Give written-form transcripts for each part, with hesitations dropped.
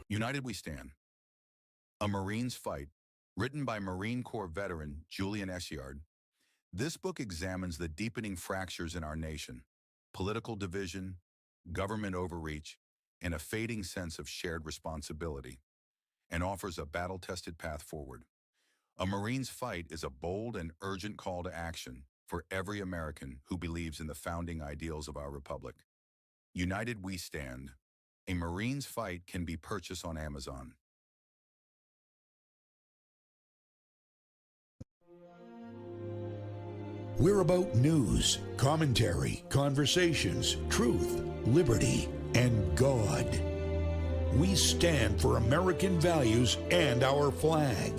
United We Stand, A Marine's Fight, written by Marine Corps veteran Julian Eschyard. This book examines the deepening fractures in our nation, political division, government overreach, and a fading sense of shared responsibility, and offers a battle-tested path forward. A Marine's Fight is a bold and urgent call to action for every American who believes in the founding ideals of our republic. United We Stand, A Marine's Fight can be purchased on Amazon. We're about news, commentary, conversations, truth, liberty, and God. We stand for American values and our flag.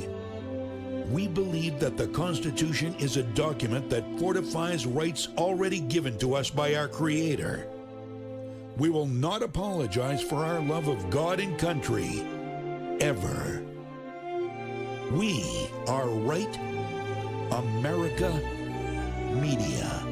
We believe that the Constitution is a document that fortifies rights already given to us by our Creator. We will not apologize for our love of God and country, ever. We are Right America Media.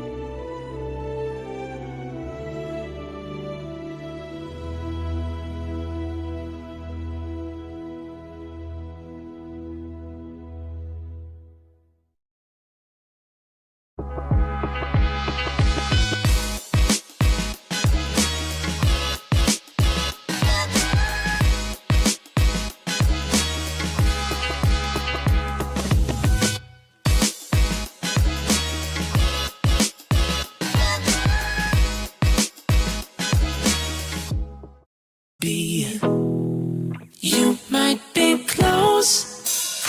You might be close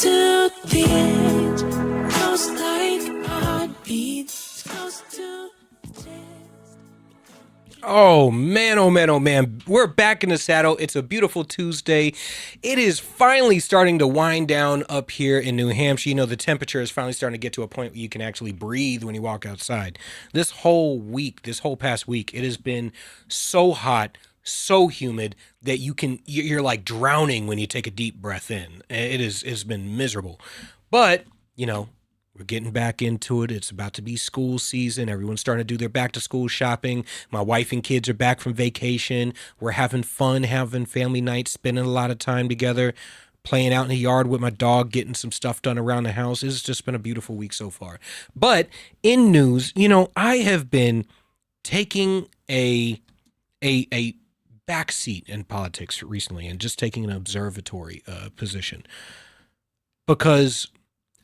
to the edge, close like heartbeats, close to death. Oh man, oh man, oh man. We're back in the saddle. It's a beautiful Tuesday. It is finally starting to wind down up here in New Hampshire. You know, the temperature is finally starting to get to a point where you can actually breathe when you walk outside. This whole past week, it has been so hot, so humid that you're like drowning when you take a deep breath in. It's been miserable. But, you know, we're getting back into it. It's about to be school season. Everyone's starting to do their back to school shopping. My wife and kids are back from vacation. We're having fun, having family nights, spending a lot of time together, playing out in the yard with my dog, getting some stuff done around the house. It's just been a beautiful week so far. But in news, you know, I have been taking a backseat in politics recently and just taking an observatory position because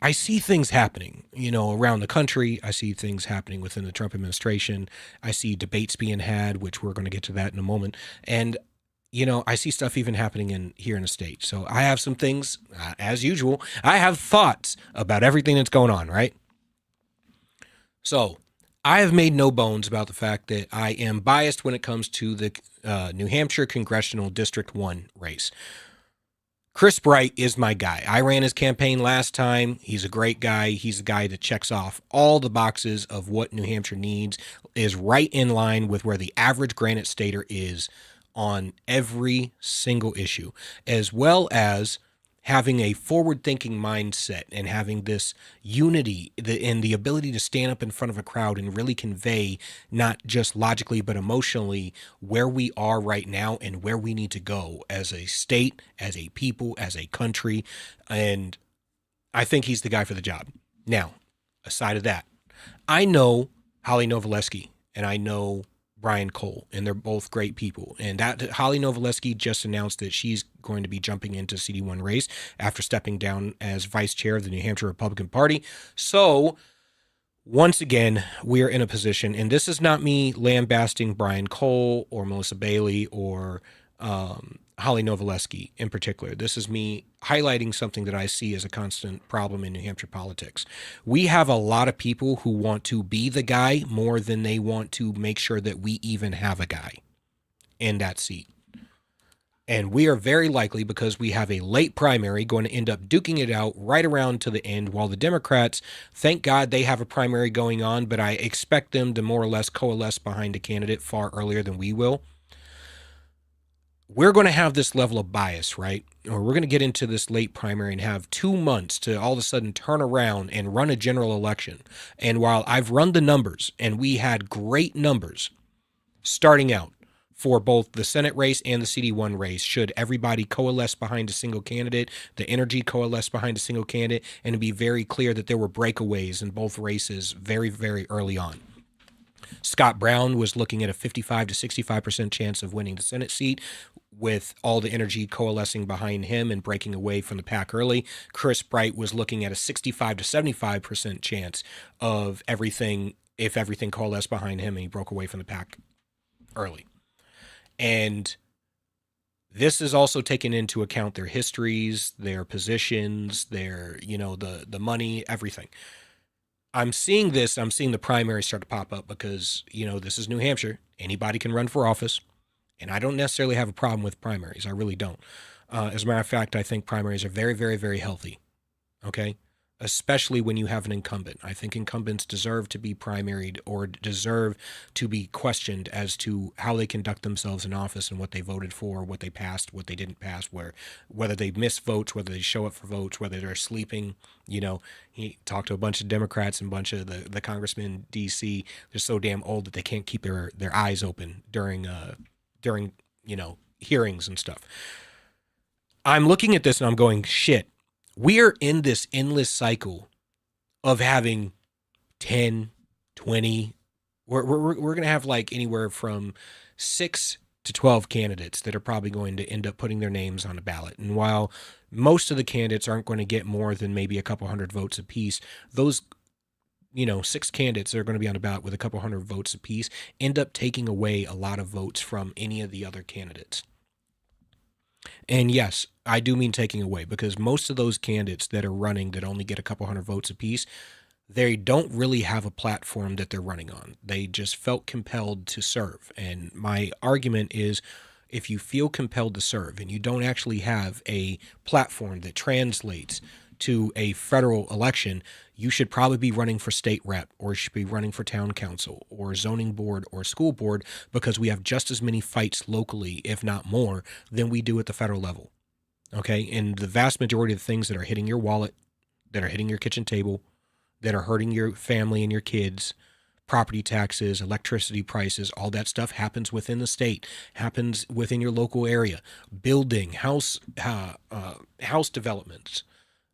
I see things happening, you know, around the country. I see things happening within the Trump administration. I see debates being had, which we're going to get to that in a moment. And, you know, I see stuff even happening here in the state. So I have some things, as usual, I have thoughts about everything that's going on, right? So I have made no bones about the fact that I am biased when it comes to the New Hampshire Congressional District 1 race. Chris Bright is my guy. I ran his campaign last time. He's a great guy. He's a guy that checks off all the boxes of what New Hampshire needs, is right in line with where the average Granite Stater is on every single issue, as well as having a forward-thinking mindset and having this unity and the ability to stand up in front of a crowd and really convey, not just logically, but emotionally, where we are right now and where we need to go as a state, as a people, as a country. And I think he's the guy for the job. Now, aside of that, I know Holly Novaleski and I know Brian Cole, and they're both great people. And that Holly Novaleski just announced that she's going to be jumping into CD1 race after stepping down as vice chair of the New Hampshire Republican Party. So once again, we are in a position, and this is not me lambasting Brian Cole or Melissa Bailey or Holly Novaleski in particular. This is me highlighting something that I see as a constant problem in New Hampshire politics. We have a lot of people who want to be the guy more than they want to make sure that we even have a guy in that seat. And we are very likely, because we have a late primary, going to end up duking it out right around to the end, while the Democrats, thank God they have a primary going on, but I expect them to more or less coalesce behind a candidate far earlier than we will. We're going to have this level of bias, right? Or we're going to get into this late primary and have 2 months to all of a sudden turn around and run a general election. And while I've run the numbers and we had great numbers starting out for both the Senate race and the CD1 race, should everybody coalesce behind a single candidate, the energy coalesce behind a single candidate, and it'd be very clear that there were breakaways in both races very, very early on. Scott Brown was looking at a 55 to 65% chance of winning the Senate seat, with all the energy coalescing behind him and breaking away from the pack early. Chris Bright was looking at a 65 to 75% chance of everything, if everything coalesced behind him and he broke away from the pack early. And this is also taken into account their histories, their positions, their, the money, everything. I'm seeing the primaries start to pop up because, this is New Hampshire. Anybody can run for office. And I don't necessarily have a problem with primaries. I really don't. As a matter of fact, I think primaries are very, very, very healthy. Okay? Especially when you have an incumbent. I think incumbents deserve to be primaried or deserve to be questioned as to how they conduct themselves in office and what they voted for, what they passed, what they didn't pass, whether they miss votes, whether they show up for votes, whether they're sleeping. He talked to a bunch of Democrats and a bunch of the congressmen in D.C. They're so damn old that they can't keep their eyes open during hearings and stuff. I'm looking at this and I'm going, shit. We're in this endless cycle of having 10, 20. We're going to have like anywhere from 6 to 12 candidates that are probably going to end up putting their names on a ballot. And while most of the candidates aren't going to get more than maybe a couple hundred votes apiece, those 6 candidates that are going to be on a ballot with a couple hundred votes apiece end up taking away a lot of votes from any of the other candidates. And yes, I do mean taking away, because most of those candidates that are running that only get a couple hundred votes apiece, they don't really have a platform that they're running on. They just felt compelled to serve. And my argument is, if you feel compelled to serve and you don't actually have a platform that translates to a federal election, you should probably be running for state rep, or you should be running for town council or zoning board or school board, because we have just as many fights locally, if not more, than we do at the federal level. Okay. And the vast majority of the things that are hitting your wallet, that are hitting your kitchen table, that are hurting your family and your kids, property taxes, electricity prices, all that stuff happens within the state, happens within your local area, building, house developments.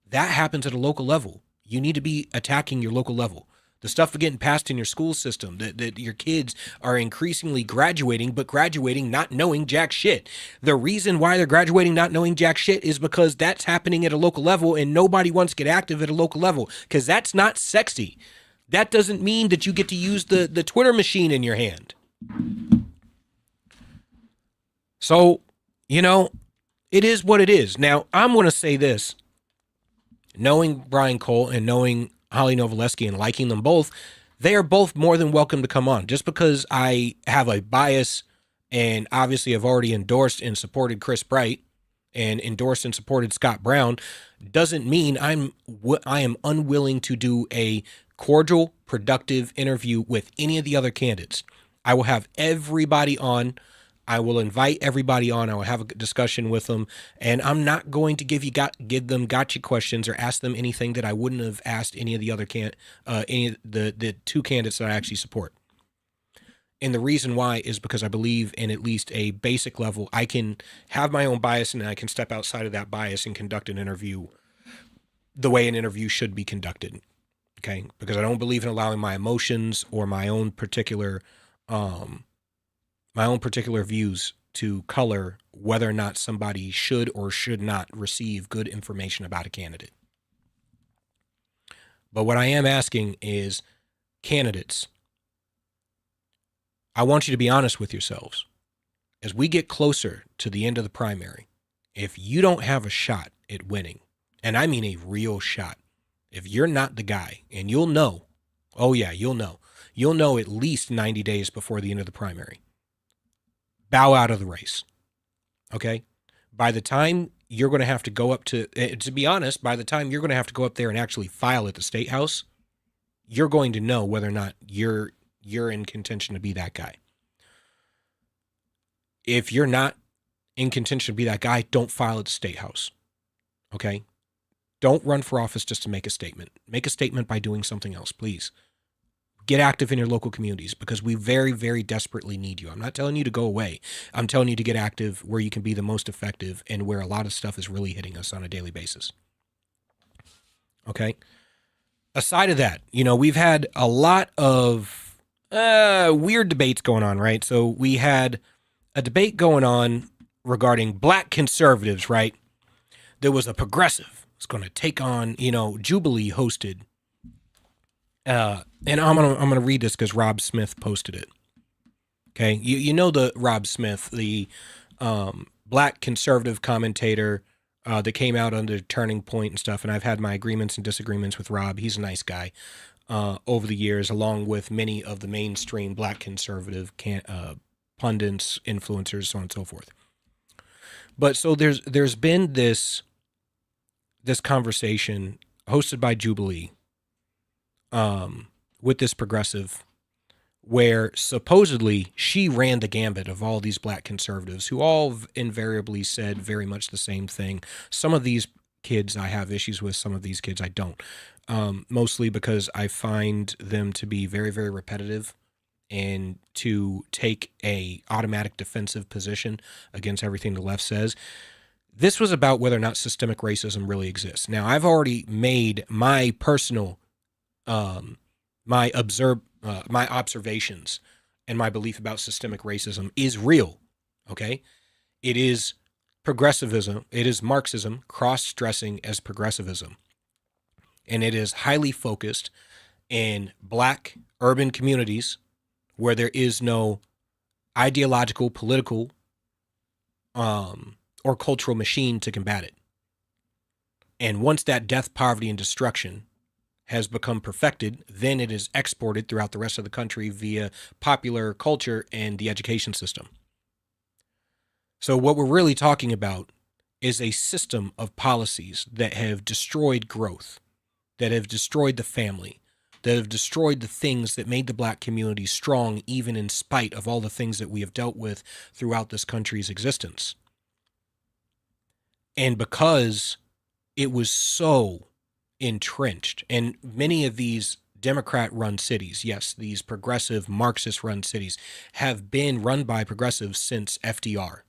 That happens at a local level. You need to be attacking your local level. The stuff getting passed in your school system, that your kids are increasingly graduating, but graduating not knowing jack shit. The reason why they're graduating not knowing jack shit is because that's happening at a local level, and nobody wants to get active at a local level because that's not sexy. That doesn't mean that you get to use the Twitter machine in your hand. So, it is what it is. Now, I'm going to say this. Knowing Brian Cole and knowing Holly Novaleski and liking them both, they are both more than welcome to come on. Just because I have a bias and obviously have already endorsed and supported Chris Bright and endorsed and supported Scott Brown doesn't mean I am unwilling to do a cordial, productive interview with any of the other candidates. I will have everybody on. I will invite everybody on. I will have a discussion with them, and I'm not going to give them gotcha questions or ask them anything that I wouldn't have asked any of the other the 2 candidates that I actually support. And the reason why is because I believe in at least a basic level, I can have my own bias and I can step outside of that bias and conduct an interview the way an interview should be conducted. Okay, because I don't believe in allowing my emotions or my own particular views to color whether or not somebody should or should not receive good information about a candidate. But what I am asking is, candidates, I want you to be honest with yourselves. As we get closer to the end of the primary, if you don't have a shot at winning, and I mean a real shot, if you're not the guy, and you'll know at least 90 days before the end of the primary, bow out of the race. Okay? By the time you're going to have to go up to be honest, by the time you're going to have to go up there and actually file at the State House, you're going to know whether or not you're in contention to be that guy. If you're not in contention to be that guy, don't file at the State House. Okay? Don't run for office just to make a statement. Make a statement by doing something else, please. Get active in your local communities because we very, very desperately need you. I'm not telling you to go away. I'm telling you to get active where you can be the most effective and where a lot of stuff is really hitting us on a daily basis. Okay? Aside of that, we've had a lot of weird debates going on, right? So we had a debate going on regarding black conservatives, right? There was a progressive. It's going to take on, Jubilee hosted. And I'm gonna read this because Rob Smith posted it. Okay, you know the Rob Smith, the black conservative commentator that came out under Turning Point and stuff. And I've had my agreements and disagreements with Rob. He's a nice guy over the years, along with many of the mainstream black conservative pundits, influencers, so on and so forth. But so there's been this conversation hosted by Jubilee with this progressive where supposedly she ran the gambit of all these black conservatives who all invariably said very much the same thing. Some of these kids I have issues with, some of these kids I don't. Mostly because I find them to be very, very repetitive and to take a automatic defensive position against everything the left says. This was about whether or not systemic racism really exists. Now, I've already made my personal my observations and my belief about systemic racism is real. Okay. It is progressivism. It is Marxism cross-dressing as progressivism. And it is highly focused in black urban communities where there is no ideological, political, or cultural machine to combat it. And once that death, poverty, and destruction has become perfected, then it is exported throughout the rest of the country via popular culture and the education system. So what we're really talking about is a system of policies that have destroyed growth, that have destroyed the family, that have destroyed the things that made the black community strong, even in spite of all the things that we have dealt with throughout this country's existence. And because it was so entrenched, and many of these Democrat-run cities, yes, these progressive Marxist-run cities, have been run by progressives since FDR,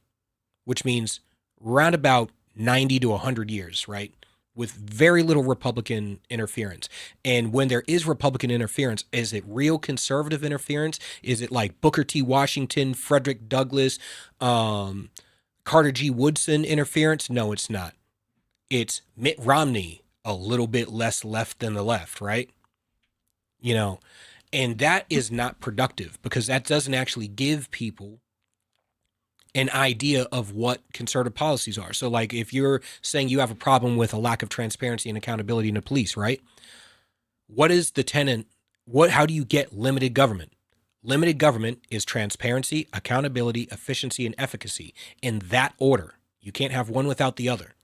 which means round about 90 to 100 years, right? With very little Republican interference. And when there is Republican interference, is it real conservative interference? Is it like Booker T. Washington, Frederick Douglass, Carter G. Woodson interference? No, it's not. It's Mitt Romney, a little bit less left than the left, right? And that is not productive because that doesn't actually give people an idea of what conservative policies are. So like if you're saying you have a problem with a lack of transparency and accountability in the police, right? What is the tenet? How do you get limited government? Limited government is transparency, accountability, efficiency, and efficacy in that order. You can't have one without the other.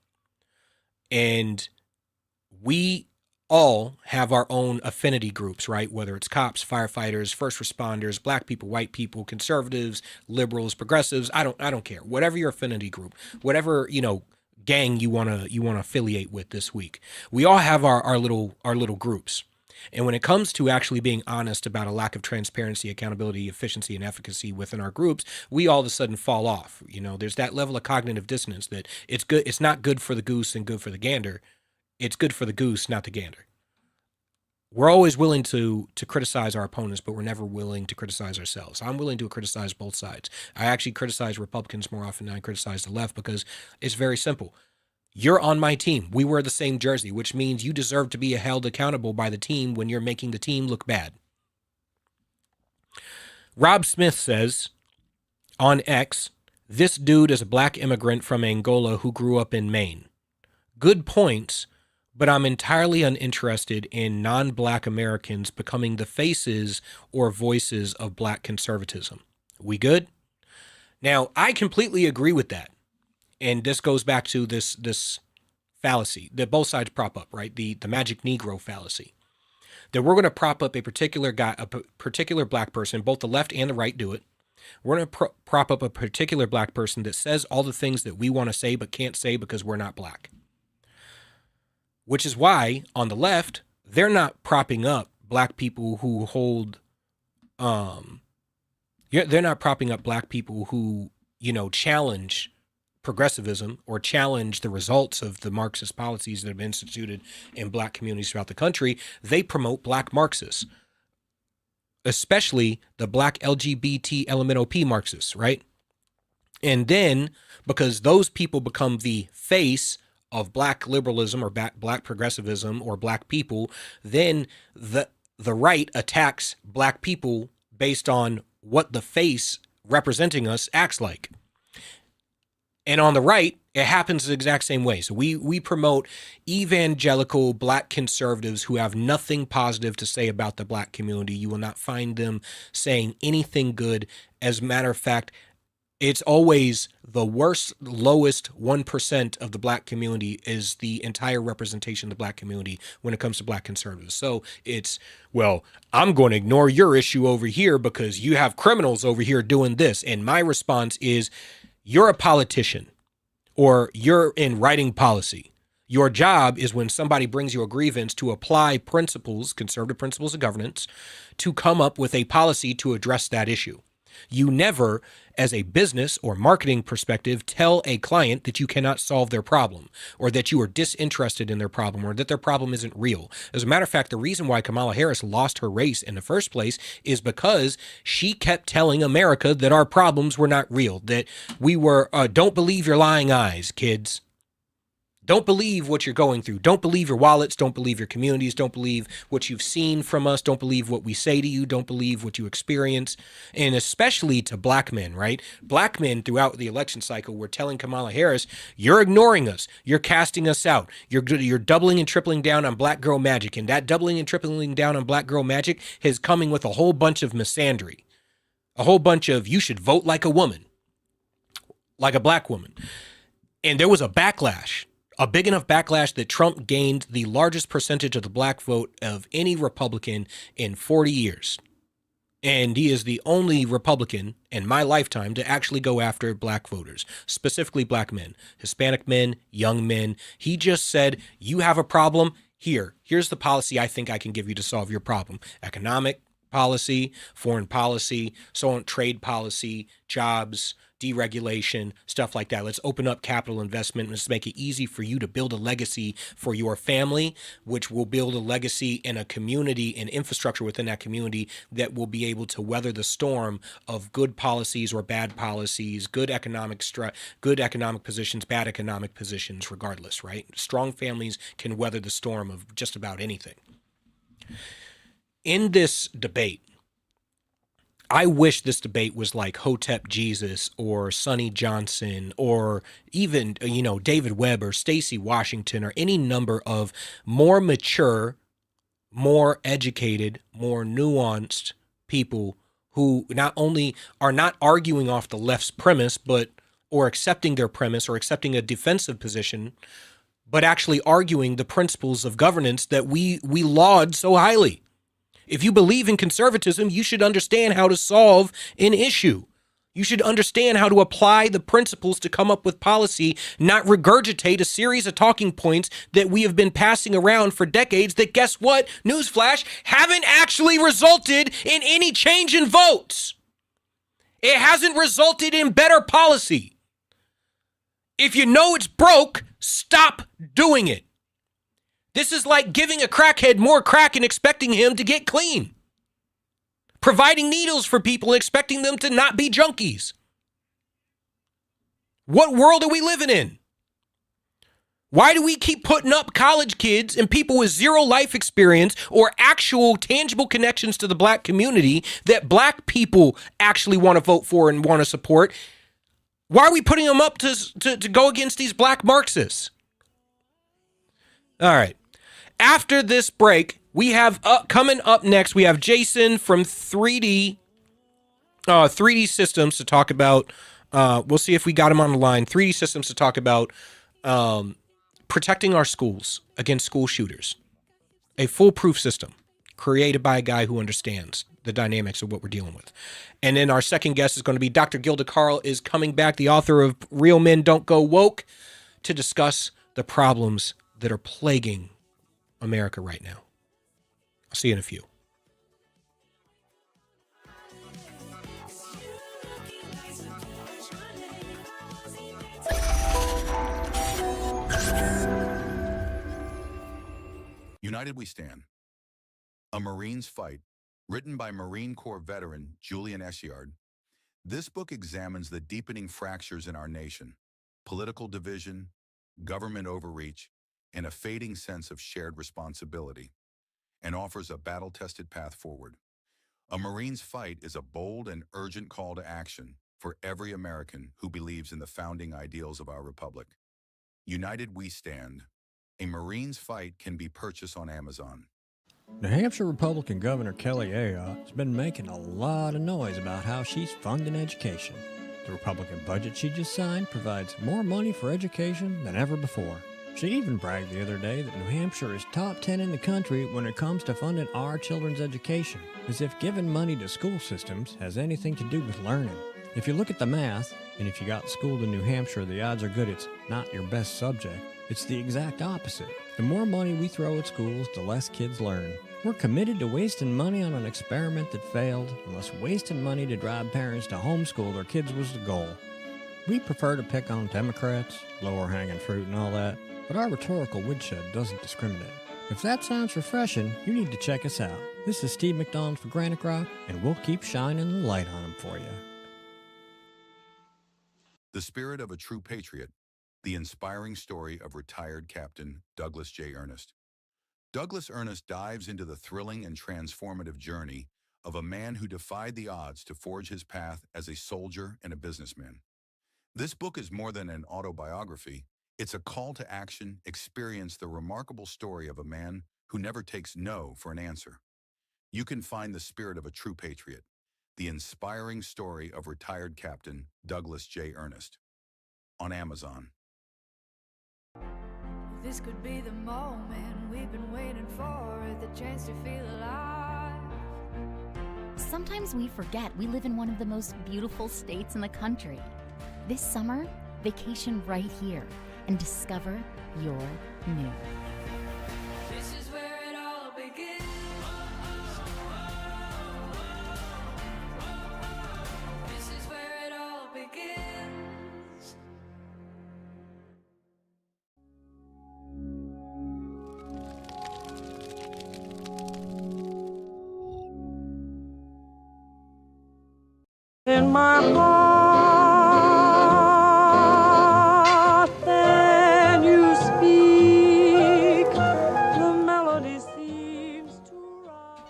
And we all have our own affinity groups, right? Whether it's cops, firefighters, first responders, black people, white people, conservatives, liberals, progressives. I don't care. Whatever your affinity group, whatever, gang you want to affiliate with this week. We all have our little groups. And when it comes to actually being honest about a lack of transparency, accountability, efficiency, and efficacy within our groups, we all of a sudden fall off. There's that level of cognitive dissonance that it's not good for the goose and good for the gander. It's good for the goose, not the gander. We're always willing to criticize our opponents, but we're never willing to criticize ourselves. I'm willing to criticize both sides. I actually criticize Republicans more often than I criticize the left because it's very simple. You're on my team. We wear the same jersey, which means you deserve to be held accountable by the team when you're making the team look bad. Rob Smith says on X, this dude is a black immigrant from Angola who grew up in Maine. Good points, but I'm entirely uninterested in non-black Americans becoming the faces or voices of black conservatism. We good? Now, I completely agree with that. And this goes back to this fallacy that both sides prop up, right? The magic Negro fallacy. That we're going to prop up a particular guy, a particular black person, both the left and the right do it. We're going to prop up a particular black person that says all the things that we want to say but can't say because we're not black. Which is why, on the left, they're not propping up black people who hold they're not propping up black people who, challenge progressivism or challenge the results of the Marxist policies that have been instituted in black communities throughout the country. They promote black Marxists, especially the black LGBT LMNOP Marxists, right? And then, because those people become the face of black liberalism or black progressivism or black people, then the right attacks black people based on what the face representing us acts like. And on the right, it happens the exact same way. So we promote evangelical black conservatives who have nothing positive to say about the black community. You will not find them saying anything good. As a matter of fact, it's always the worst, lowest 1% of the black community is the entire representation of the black community when it comes to black conservatives. So it's, well, I'm going to ignore your issue over here because you have criminals over here doing this. And my response is, you're a politician or you're in writing policy. Your job is when somebody brings you a grievance to apply principles, conservative principles of governance, to come up with a policy to address that issue. You never, as a business or marketing perspective, tell a client that you cannot solve their problem or that you are disinterested in their problem or that their problem isn't real. As a matter of fact, the reason why Kamala Harris lost her race in the first place is because she kept telling America that our problems were not real, that we were, don't believe your lying eyes, kids. Don't believe what you're going through. Don't believe your wallets. Don't believe your communities. Don't believe what you've seen from us. Don't believe what we say to you. Don't believe what you experience. And especially to black men, right? Black men throughout the election cycle were telling Kamala Harris, you're ignoring us. You're casting us out. You're doubling and tripling down on black girl magic. And that doubling and tripling down on black girl magic is coming with a whole bunch of misandry. A whole bunch of, you should vote like a woman, like a black woman. And there was a backlash. A big enough backlash that Trump gained the largest percentage of the black vote of any Republican in 40 years. And he is the only Republican in my lifetime to actually go after black voters, specifically black men, Hispanic men, young men. He just said, you have a problem? Here's the policy I think I can give you to solve your problem. Economic policy, foreign policy, so on, trade policy, jobs, deregulation, stuff like that. Let's open up capital investment. Let's make it easy for you to build a legacy for your family, which will build a legacy in a community and infrastructure within that community that will be able to weather the storm of good policies or bad policies, good economic positions, bad economic positions, regardless, right? Strong families can weather the storm of just about anything. In this debate, I wish this debate was like Hotep Jesus or Sonny Johnson or even, David Webb or Stacey Washington or any number of more mature, more educated, more nuanced people who not only are not arguing off the left's premise, or accepting their premise or accepting a defensive position, but actually arguing the principles of governance that we laud so highly. If you believe in conservatism, you should understand how to solve an issue. You should understand how to apply the principles to come up with policy, not regurgitate a series of talking points that we have been passing around for decades that, guess what? Newsflash, haven't actually resulted in any change in votes. It hasn't resulted in better policy. If you know it's broke, stop doing it. This is like giving a crackhead more crack and expecting him to get clean. Providing needles for people and expecting them to not be junkies. What world are we living in? Why do we keep putting up college kids and people with zero life experience or actual tangible connections to the black community that black people actually want to vote for and want to support? Why are we putting them up to go against these black Marxists? All right. After this break, we have coming up next, we have Jason from 3D Systems to talk about, we'll see if we got him on the line, 3D Systems to talk about protecting our schools against school shooters. A foolproof system created by a guy who understands the dynamics of what we're dealing with. And then our second guest is going to be Dr. Gilda Carl is coming back, the author of Real Men Don't Go Woke, to discuss the problems that are plaguing America right now. I'll see you in a few. United We Stand. A Marine's Fight, written by Marine Corps veteran Julian Eschyard. This book examines the deepening fractures in our nation, political division, government overreach, and a fading sense of shared responsibility, and offers a battle-tested path forward. A Marine's Fight is a bold and urgent call to action for every American who believes in the founding ideals of our republic. United We Stand. A Marine's Fight can be purchased on Amazon. New Hampshire Republican Governor Kelly Ayotte has been making a lot of noise about how she's funding education. The Republican budget she just signed provides more money for education than ever before. She even bragged the other day that New Hampshire is top 10 in the country when it comes to funding our children's education, as if giving money to school systems has anything to do with learning. If you look at the math, and if you got schooled in New Hampshire, the odds are good it's not your best subject. It's the exact opposite. The more money we throw at schools, the less kids learn. We're committed to wasting money on an experiment that failed, unless wasting money to drive parents to homeschool their kids was the goal. We prefer to pick on Democrats, lower hanging fruit and all that, but our rhetorical woodshed doesn't discriminate. If that sounds refreshing, you need to check us out. This is Steve McDonald for Granite Rock, and we'll keep shining the light on them for you. The Spirit of a True Patriot, the inspiring story of retired Captain Douglas J. Ernest. Douglas Ernest dives into the thrilling and transformative journey of a man who defied the odds to forge his path as a soldier and a businessman. This book is more than an autobiography. It's a call to action. Experience the remarkable story of a man who never takes no for an answer. You can find The Spirit of a True Patriot, the inspiring story of retired Captain Douglas J. Ernest, on Amazon. This could be the moment we've been waiting for, the chance to feel alive. Sometimes we forget we live in one of the most beautiful states in the country. This summer, vacation right here and discover your new. This is where it all begins. This is where it all begins. In my heart, then you speak, the melody seems to rise.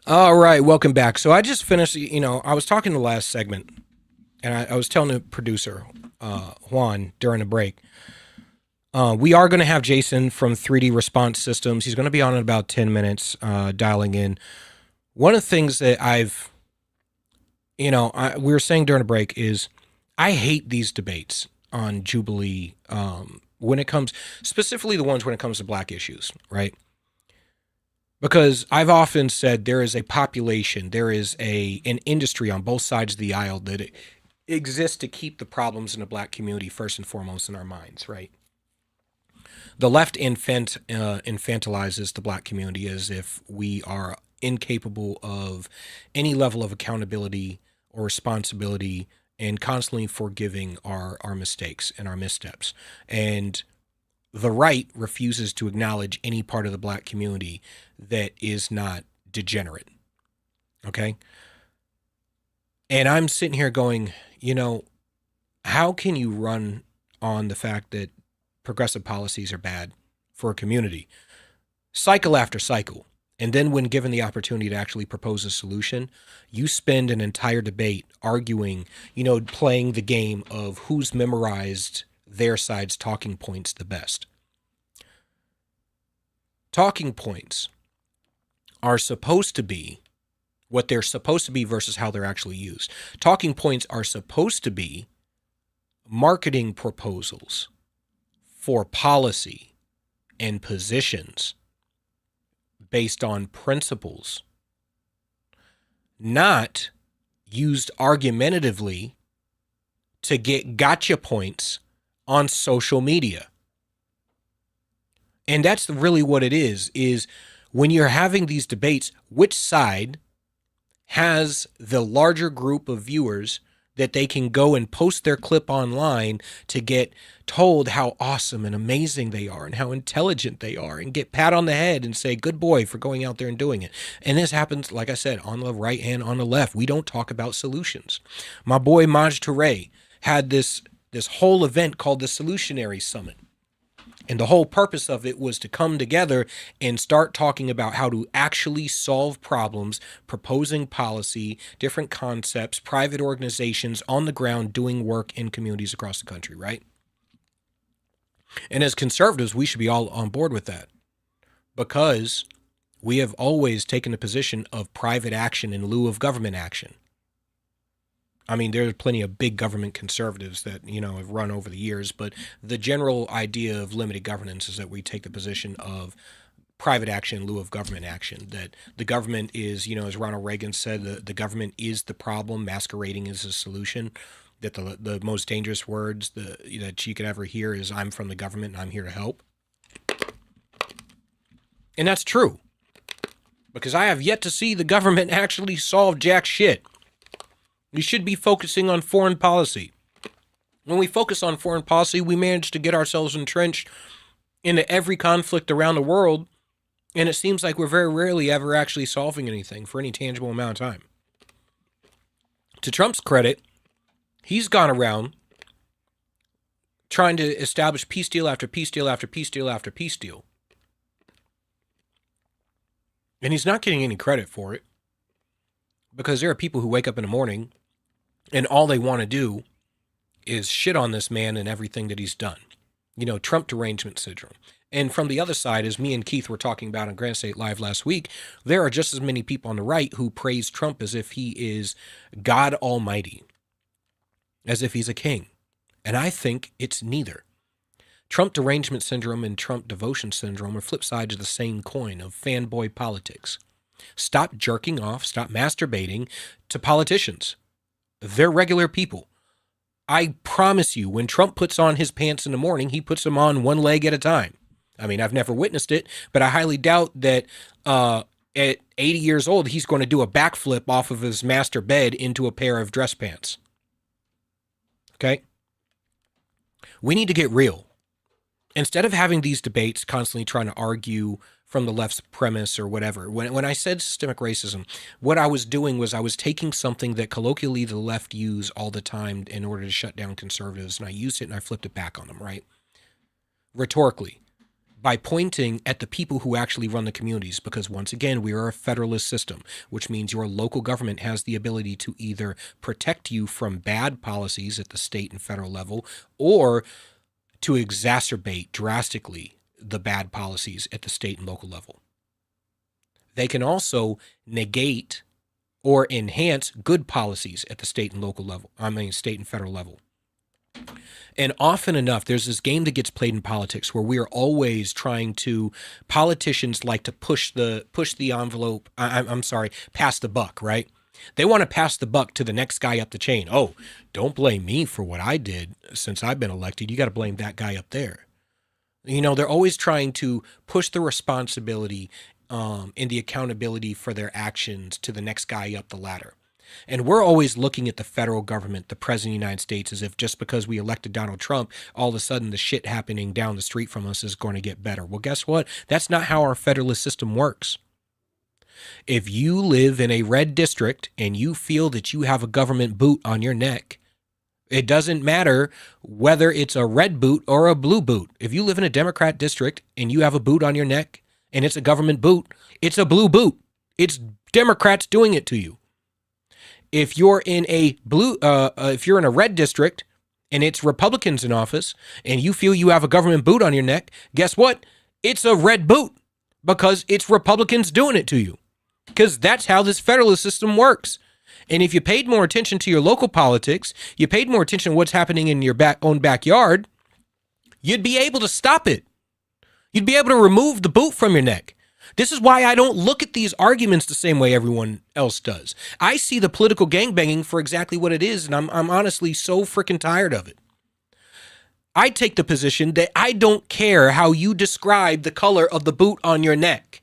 All right, welcome back. So I just finished, I was talking the last segment, and I was telling the producer, Juan, during the break, we are going to have Jason from 3D Response Systems. He's going to be on in about 10 minutes, dialing in. One of the things that we were saying during the break is I hate these debates on Jubilee when it comes, specifically the ones when it comes to black issues, right? Because I've often said there is a population, there is an industry on both sides of the aisle that exists to keep the problems in the black community first and foremost in our minds, right? The left infantilizes the black community as if we are incapable of any level of accountability or responsibility and constantly forgiving our mistakes and our missteps. And the right refuses to acknowledge any part of the black community that is not degenerate. Okay? And I'm sitting here going, how can you run on the fact that progressive policies are bad for a community, cycle after cycle? And then when given the opportunity to actually propose a solution, you spend an entire debate arguing, playing the game of who's memorized their side's talking points the best. Talking points are supposed to be what they're supposed to be versus how they're actually used. Talking points are supposed to be marketing proposals for policy and positions based on principles, not used argumentatively to get gotcha points on social media. And that's really what it is when you're having these debates, which side has the larger group of viewers that they can go and post their clip online to get told how awesome and amazing they are and how intelligent they are and get pat on the head and say, good boy for going out there and doing it. And this happens, like I said, on the right and on the left. We don't talk about solutions. My boy Maj Touré had this whole event called the Solutionary Summit. And the whole purpose of it was to come together and start talking about how to actually solve problems, proposing policy, different concepts, private organizations on the ground doing work in communities across the country, right? And as conservatives, we should be all on board with that, because we have always taken the position of private action in lieu of government action. I mean, there's plenty of big government conservatives that, have run over the years, but the general idea of limited governance is that we take the position of private action in lieu of government action, that the government is, as Ronald Reagan said, the government is the problem masquerading as a solution, that the most dangerous words that you could ever hear is, I'm from the government and I'm here to help. And that's true, because I have yet to see the government actually solve jack shit. We should be focusing on foreign policy. When we focus on foreign policy, we manage to get ourselves entrenched into every conflict around the world, and it seems like we're very rarely ever actually solving anything for any tangible amount of time. To Trump's credit, he's gone around trying to establish peace deal after peace deal after peace deal after peace deal. And he's not getting any credit for it, because there are people who wake up in the morning and all they want to do is shit on this man and everything that he's done. Trump derangement syndrome. And from the other side, as me and Keith were talking about on Grand State Live last week, there are just as many people on the right who praise Trump as if he is God Almighty, as if he's a king. And I think it's neither. Trump derangement syndrome and Trump devotion syndrome are flip sides of the same coin of fanboy politics. Stop jerking off, stop masturbating to politicians. They're regular people. I promise you, when Trump puts on his pants in the morning, he puts them on one leg at a time. I mean, I've never witnessed it, but I highly doubt that at 80 years old, he's going to do a backflip off of his master bed into a pair of dress pants. Okay? We need to get real. Instead of having these debates, constantly trying to argue from the left's premise or whatever. When I said systemic racism, what I was doing was I was taking something that colloquially the left use all the time in order to shut down conservatives, and I used it and I flipped it back on them, right? Rhetorically, by pointing at the people who actually run the communities, because once again, we are a federalist system, which means your local government has the ability to either protect you from bad policies at the state and federal level, or to exacerbate drastically the bad policies at the state and local level. They can also negate or enhance good policies at the state and local level. State and federal level. And often enough, there's this game that gets played in politics where we are always trying to, politicians like to push the envelope, pass the buck, right? They want to pass the buck to the next guy up the chain. Oh, don't blame me for what I did since I've been elected. You got to blame that guy up there. They're always trying to push the responsibility and the accountability for their actions to the next guy up the ladder. And we're always looking at the federal government, the president of the United States, as if just because we elected Donald Trump, all of a sudden the shit happening down the street from us is going to get better. Well, guess what? That's not how our federalist system works. If you live in a red district and you feel that you have a government boot on your neck, it doesn't matter whether it's a red boot or a blue boot. If you live in a Democrat district and you have a boot on your neck and it's a government boot, it's a blue boot. It's Democrats doing it to you. If you're in a if you're in a red district and it's Republicans in office and you feel you have a government boot on your neck, guess what? It's a red boot, because it's Republicans doing it to you. Because that's how this federalist system works. And if you paid more attention to your local politics, you paid more attention to what's happening in your own backyard, you'd be able to stop it. You'd be able to remove the boot from your neck. This is why I don't look at these arguments the same way everyone else does. I see the political gangbanging for exactly what it is, and I'm honestly so freaking tired of it. I take the position that I don't care how you describe the color of the boot on your neck.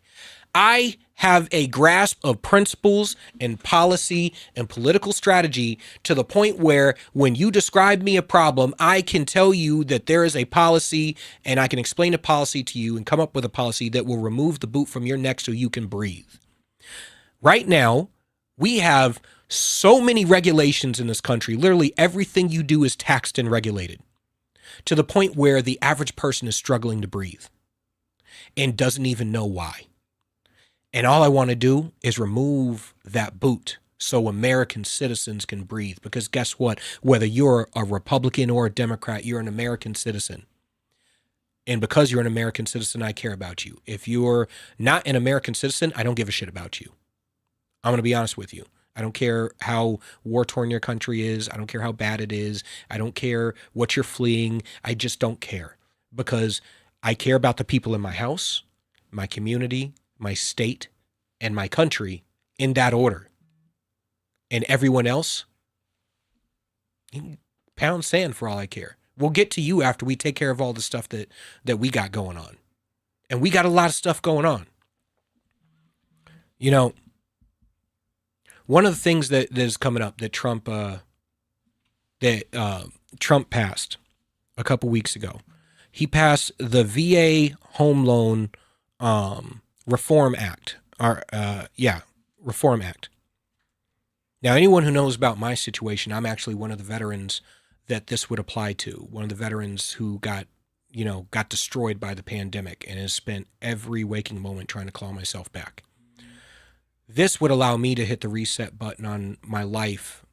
I have a grasp of principles and policy and political strategy to the point where when you describe me a problem, I can tell you that there is a policy and I can explain a policy to you and come up with a policy that will remove the boot from your neck so you can breathe. Right now, we have so many regulations in this country. Literally everything you do is taxed and regulated to the point where the average person is struggling to breathe and doesn't even know why. And all I want to do is remove that boot so American citizens can breathe. Because guess what? Whether you're a Republican or a Democrat, you're an American citizen. And because you're an American citizen, I care about you. If you're not an American citizen, I don't give a shit about you. I'm going to be honest with you. I don't care how war-torn your country is. I don't care how bad it is. I don't care what you're fleeing. I just don't care. Because I care about the people in my house, my community, my state, and my country in that order. And everyone else, pound sand for all I care. We'll get to you after we take care of all the stuff that we got going on. And we got a lot of stuff going on. You know, one of the things that is coming up that Trump passed a couple weeks ago, he passed the VA Home Loan Reform Act. Reform Act. Now, anyone who knows about my situation, I'm actually one of the veterans that this would apply to. One of the veterans who got destroyed by the pandemic and has spent every waking moment trying to claw myself back. This would allow me to hit the reset button on my life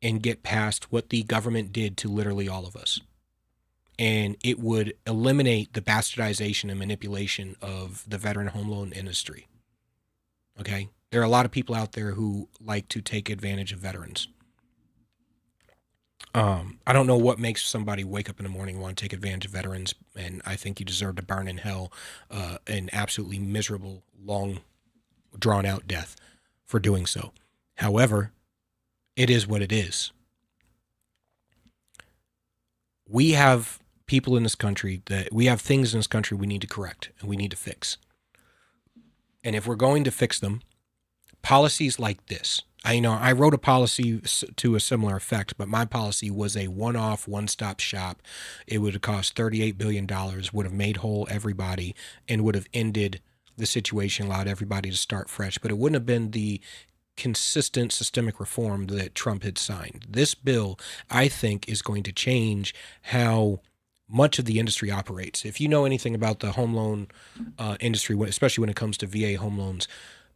and get past what the government did to literally all of us. And it would eliminate the bastardization and manipulation of the veteran home loan industry. Okay? There are a lot of people out there who like to take advantage of veterans. I don't know what makes somebody wake up in the morning and want to take advantage of veterans, and I think you deserve to burn in hell an absolutely miserable, long, drawn-out death for doing so. However, it is what it is. We have people in this country we have things in this country we need to correct and we need to fix. And if we're going to fix them, policies like this. I wrote a policy to a similar effect, but my policy was a one-off, one-stop shop. It would have cost $38 billion, would have made whole everybody, and would have ended the situation, allowed everybody to start fresh. But it wouldn't have been the consistent systemic reform that Trump had signed. This bill, I think, is going to change how much of the industry operates. If you know anything about the home loan industry, especially when it comes to VA home loans,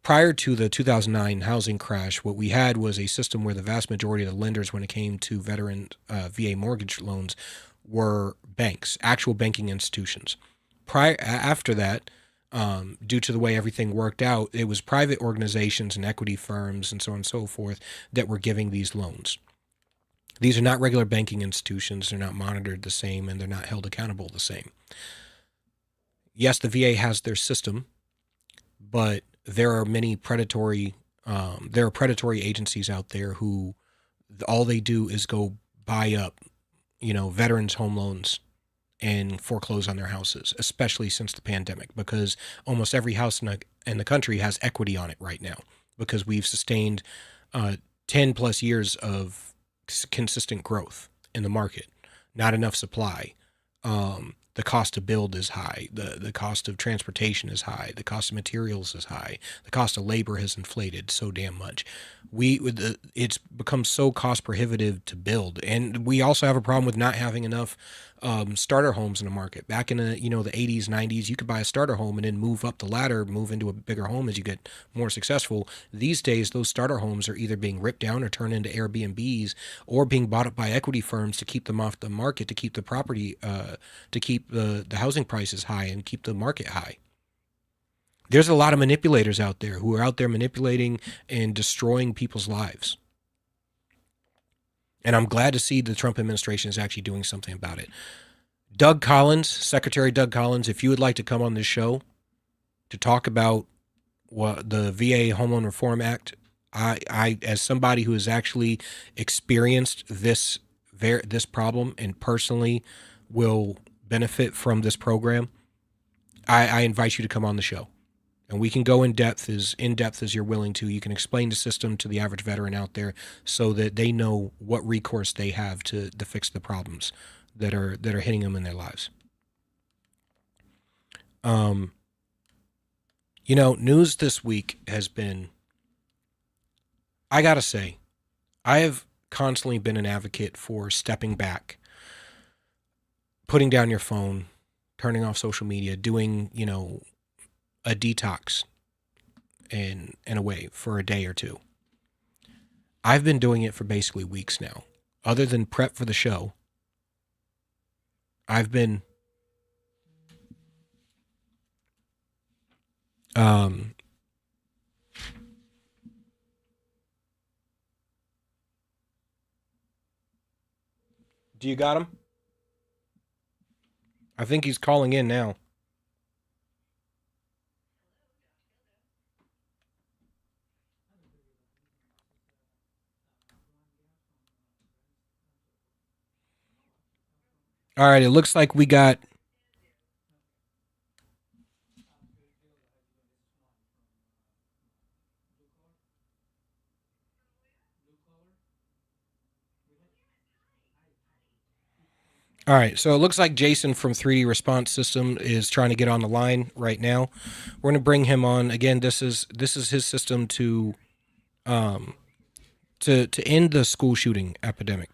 prior to the 2009 housing crash, what we had was a system where the vast majority of the lenders, when it came to veteran VA mortgage loans, were banks, actual banking institutions. After that, due to the way everything worked out, it was private organizations and equity firms and so on and so forth that were giving these loans. These are not regular banking institutions. They're not monitored the same, and they're not held accountable the same. Yes, the VA has their system, but there are many predatory agencies out there who all they do is go buy up, veterans' home loans and foreclose on their houses, especially since the pandemic, because almost every house in the country has equity on it right now because we've sustained 10 plus years of consistent growth in the market, not enough supply. The cost to build is high. The cost of transportation is high. The cost of materials is high. The cost of labor has inflated so damn much. It's become so cost prohibitive to build, and we also have a problem with not having enough starter homes in the market. Back in the 80s, 90s, you could buy a starter home and then move up the ladder, move into a bigger home as you get more successful. These days, those starter homes are either being ripped down or turned into Airbnbs, or being bought up by equity firms to keep them off the market, to keep the property, to keep the housing prices high and keep the market high. There's a lot of manipulators out there who are out there manipulating and destroying people's lives. And I'm glad to see the Trump administration is actually doing something about it. Doug Collins, Secretary Doug Collins, if you would like to come on this show to talk about what the VA Home Loan Reform Act, I as somebody who has actually experienced this problem and personally will benefit from this program, I invite you to come on the show. And we can go in depth as you're willing to. You can explain the system to the average veteran out there so that they know what recourse they have to fix the problems that are hitting them in their lives. News this week has been, I gotta say, I have constantly been an advocate for stepping back, putting down your phone, turning off social media, doing, a detox in a way for a day or two. I've been doing it for basically weeks now. Other than prep for the show, I've been do you got him? I think he's calling in now. All right, it looks like we got All right, so it looks like Jason from 3D Response System is trying to get on the line right now. We're going to bring him on. Again, this is his system to end the school shooting epidemic.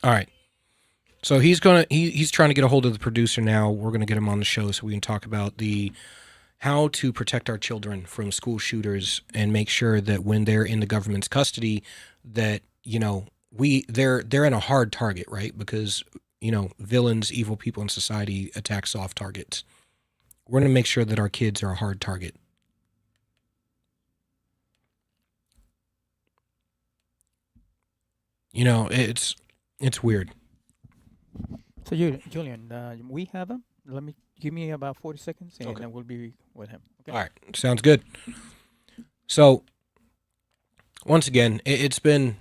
All right. So he's trying to get a hold of the producer now. We're going to get him on the show so we can talk about how to protect our children from school shooters and make sure that when they're in the government's custody, that they're in a hard target, right? Because villains, evil people in society attack soft targets. We're going to make sure that our kids are a hard target. It's weird. So Julian, we have him. Give me about 40 seconds, and Okay. then we'll be with him. Okay. All right, sounds good. So, once again, it's been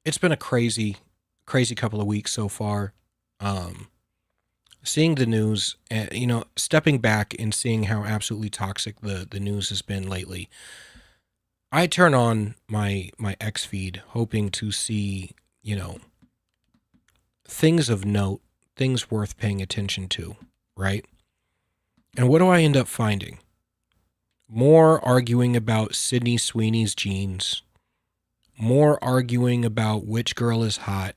a crazy couple of weeks so far. Seeing the news, stepping back and seeing how absolutely toxic the news has been lately. I turn on my X feed hoping to see, things of note, things worth paying attention to, right? And what do I end up finding? More arguing about Sydney Sweeney's jeans, more arguing about which girl is hot,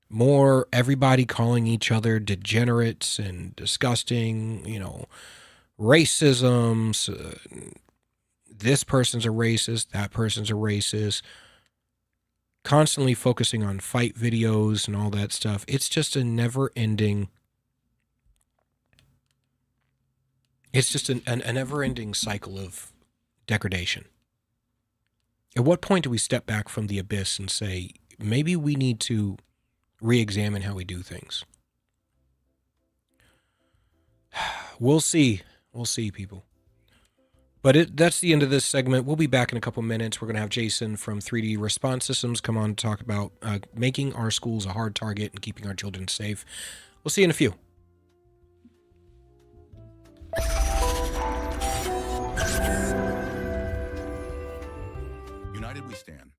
more everybody calling each other degenerates and disgusting, racism, this person's a racist, that person's a racist, constantly focusing on fight videos and all that stuff. It's just a never-ending cycle of degradation. At what point do we step back from the abyss and say, maybe we need to re-examine how we do things? We'll see. We'll see, people. But that's the end of this segment. We'll be back in a couple minutes. We're going to have Jason from 3D Response Systems come on to talk about making our schools a hard target and keeping our children safe. We'll see you in a few. United We Stand.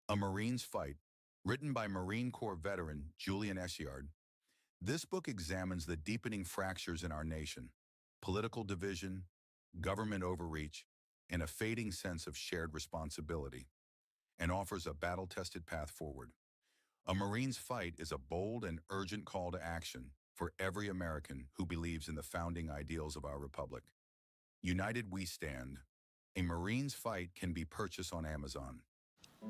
A Marine's Fight, written by Marine Corps veteran Julian Eschyard. This book examines the deepening fractures in our nation, political division, government overreach, and a fading sense of shared responsibility, and offers a battle-tested path forward. A Marine's Fight is a bold and urgent call to action for every American who believes in the founding ideals of our republic. United We Stand. A Marine's Fight can be purchased on Amazon.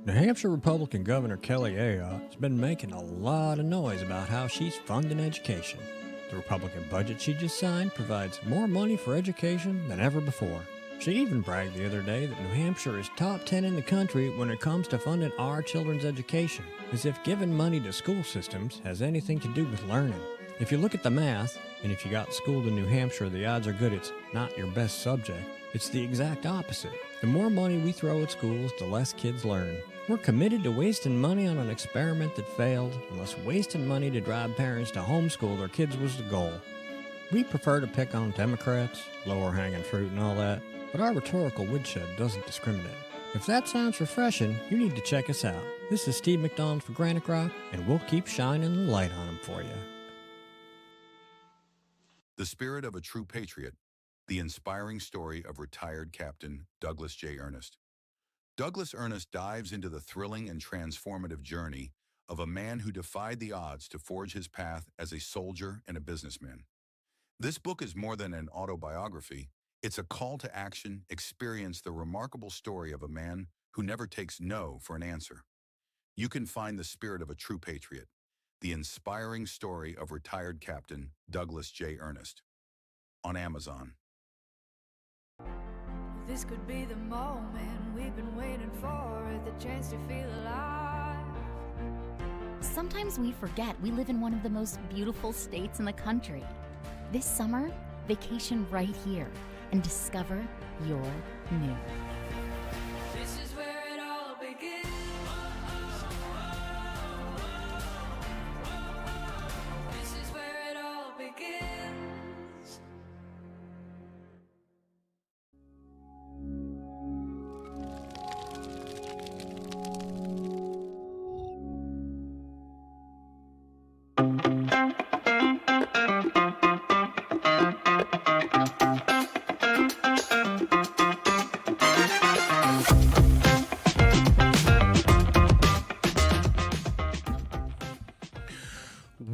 New Hampshire Republican Governor Kelly Ayotte has been making a lot of noise about how she's funding education. The Republican budget she just signed provides more money for education than ever before. She even bragged the other day that New Hampshire is top 10 in the country when it comes to funding our children's education, as if giving money to school systems has anything to do with learning. If you look at the math, And if you got schooled in New Hampshire, the odds are good it's not your best subject. It's the exact opposite. The more money we throw at schools, the less kids learn. We're committed to wasting money on an experiment that failed, unless wasting money to drive parents to homeschool their kids was the goal. We prefer to pick on Democrats, lower hanging fruit and all that, but our rhetorical woodshed doesn't discriminate. If that sounds refreshing, you need to check us out. This is Steve McDonald for Granite Rock, and we'll keep shining the light on them for you. The Spirit of a True Patriot, the inspiring story of retired Captain Douglas J. Ernest. Douglas Ernest dives into the thrilling and transformative journey of a man who defied the odds to forge his path as a soldier and a businessman. This book is more than an autobiography. It's a call to action. Experience the remarkable story of a man who never takes no for an answer. You can find The Spirit of a True Patriot, the inspiring story of retired Captain Douglas J. Ernest, on Amazon. This could be the moment we've been waiting for, the chance to feel alive. Sometimes we forget we live in one of the most beautiful states in the country. This summer, vacation right here and discover your new. This is where it all begins. This is where it all begins.